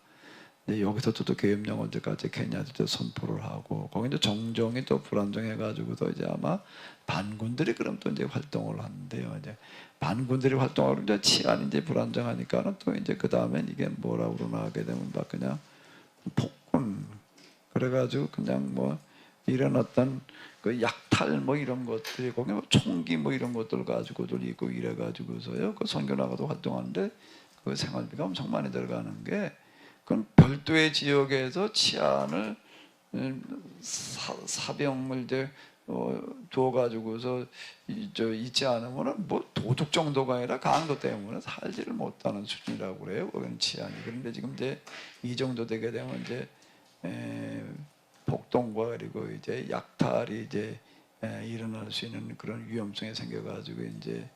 이제 여기서도 또 계엄령을 이제까지 케냐도 선포를 하고 거기 이제 정정이 또 불안정해가지고도 이제 아마 반군들이 그럼 또 이제 활동을 하는데요. 이제 반군들이 활동하고 이제 치안이 이제 불안정하니까는 또 이제 그 다음엔 이게 뭐라고 그러나 하게 되면 막 그냥 폭군 그래가지고 그냥 뭐 이런 어떤 그 약탈 뭐 이런 것들이 거기 뭐 총기 뭐 이런 것들 가지고들 있고 이래가지고서요. 그 선교 나가도 활동하는데 그 생활비가 엄청 많이 들어가는 게 그건 별도의 지역에서 치안을 사병을 이제 둬가지고서 있지 않으면은 뭐 도둑 정도가 아니라 강도 때문에 살지를 못하는 수준이라고 그래요. 거기는 치안이. 그런데 지금 이제 이 정도 되게 되면 이제 폭동과 그리고 이제 약탈이 이제 일어날 수 있는 그런 위험성이 생겨가지고 이제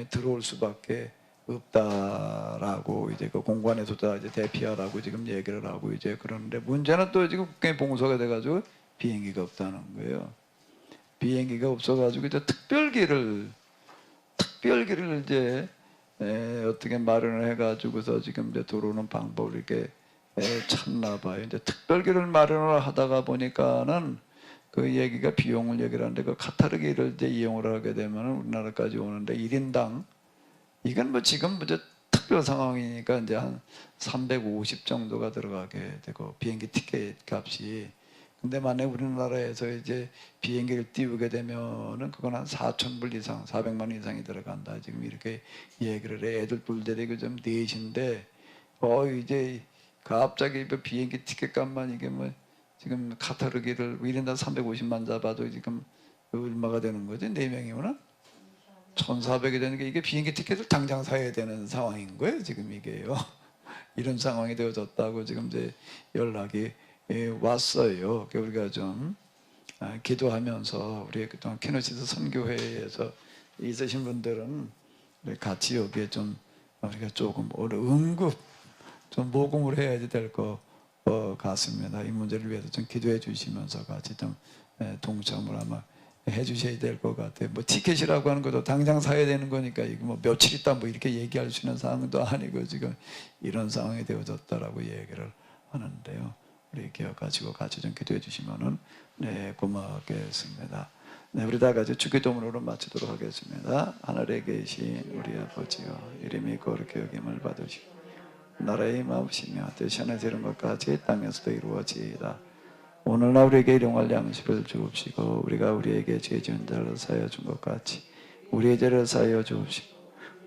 들어올 수밖에 없다라고 이제 그 공관에서도 이제 대피하라고 지금 얘기를 하고 이제 그러는데 문제는 또 지금 국경이 봉쇄가 돼가지고 비행기가 없다는 거예요. 비행기가 없어가지고 이제 특별기를 이제 어떻게 마련을 해가지고서 지금 이제 들어오는 방법을 이렇게 찾나 봐요. 이제 특별기를 마련을 하다가 보니까는 그 얘기가 비용을 얘기를 하는데 그 카타르기를 이제 이용을 하게 되면 우리나라까지 오는데 1인당 이건 뭐 지금 이제 특별 상황이니까 이제 한 350 정도가 들어가게 되고 비행기 티켓 값이 근데 만약 우리나라에서 이제 비행기를 띄우게 되면은 그건 한 4,000불 이상, 400만 원 이상이 들어간다. 지금 이렇게 얘기를 해. 애들 불들이고 좀 넷인데 이제 갑자기 비행기 티켓 값만 이게 뭐 지금 카타르기를 1인당 350만 잡아도 지금 얼마가 되는 거지? 4명이면은 1,400이 되는 게 이게 비행기 티켓을 당장 사야 되는 상황인 거예요. 지금 이게요. 이런 상황이 되어졌다고 지금 이제 연락이 왔어요. 우리가 좀 기도하면서 우리 그동안 케노시스 선교회에서 있으신 분들은 같이 여기에 좀 우리가 조금 응급 좀 모금을 해야지 될 것 같습니다. 이 문제를 위해서 좀 기도해 주시면서 같이 좀 동참을 아마 해주셔야 될 것 같아요. 뭐 티켓이라고 하는 것도 당장 사야 되는 거니까 이거 뭐 며칠 있다 뭐 이렇게 얘기할 수 있는 상황도 아니고 지금 이런 상황이 되어졌다라고 얘기를 하는데요. 우리 기억하시고 같이 좀 기도해 주시면은 고맙겠습니다. 우리 다 같이 주기도문으로 마치도록 하겠습니다. 하늘에 계신 우리 아버지여 이름이 거룩히 여김을 받으시고 나라의 마음이시며 뜻이 하늘에서 이룬 것 같이 땅에서도 이루어지이다. 오늘날 우리에게 일용할 양식을 주옵시고 우리가 우리에게 죄 지은 자를 사하여 준 것 같이 우리의 죄를 사하여 주옵시고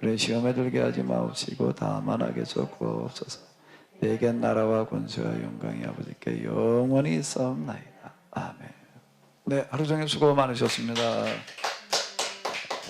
우리 시험에 들게 하지 마옵시고 다만 악에서 구하옵소서. 내게 나라와 권세와 영광이 아버지께 영원히 있사옵나이다. 아멘. 네, 하루 종일 수고 많으셨습니다.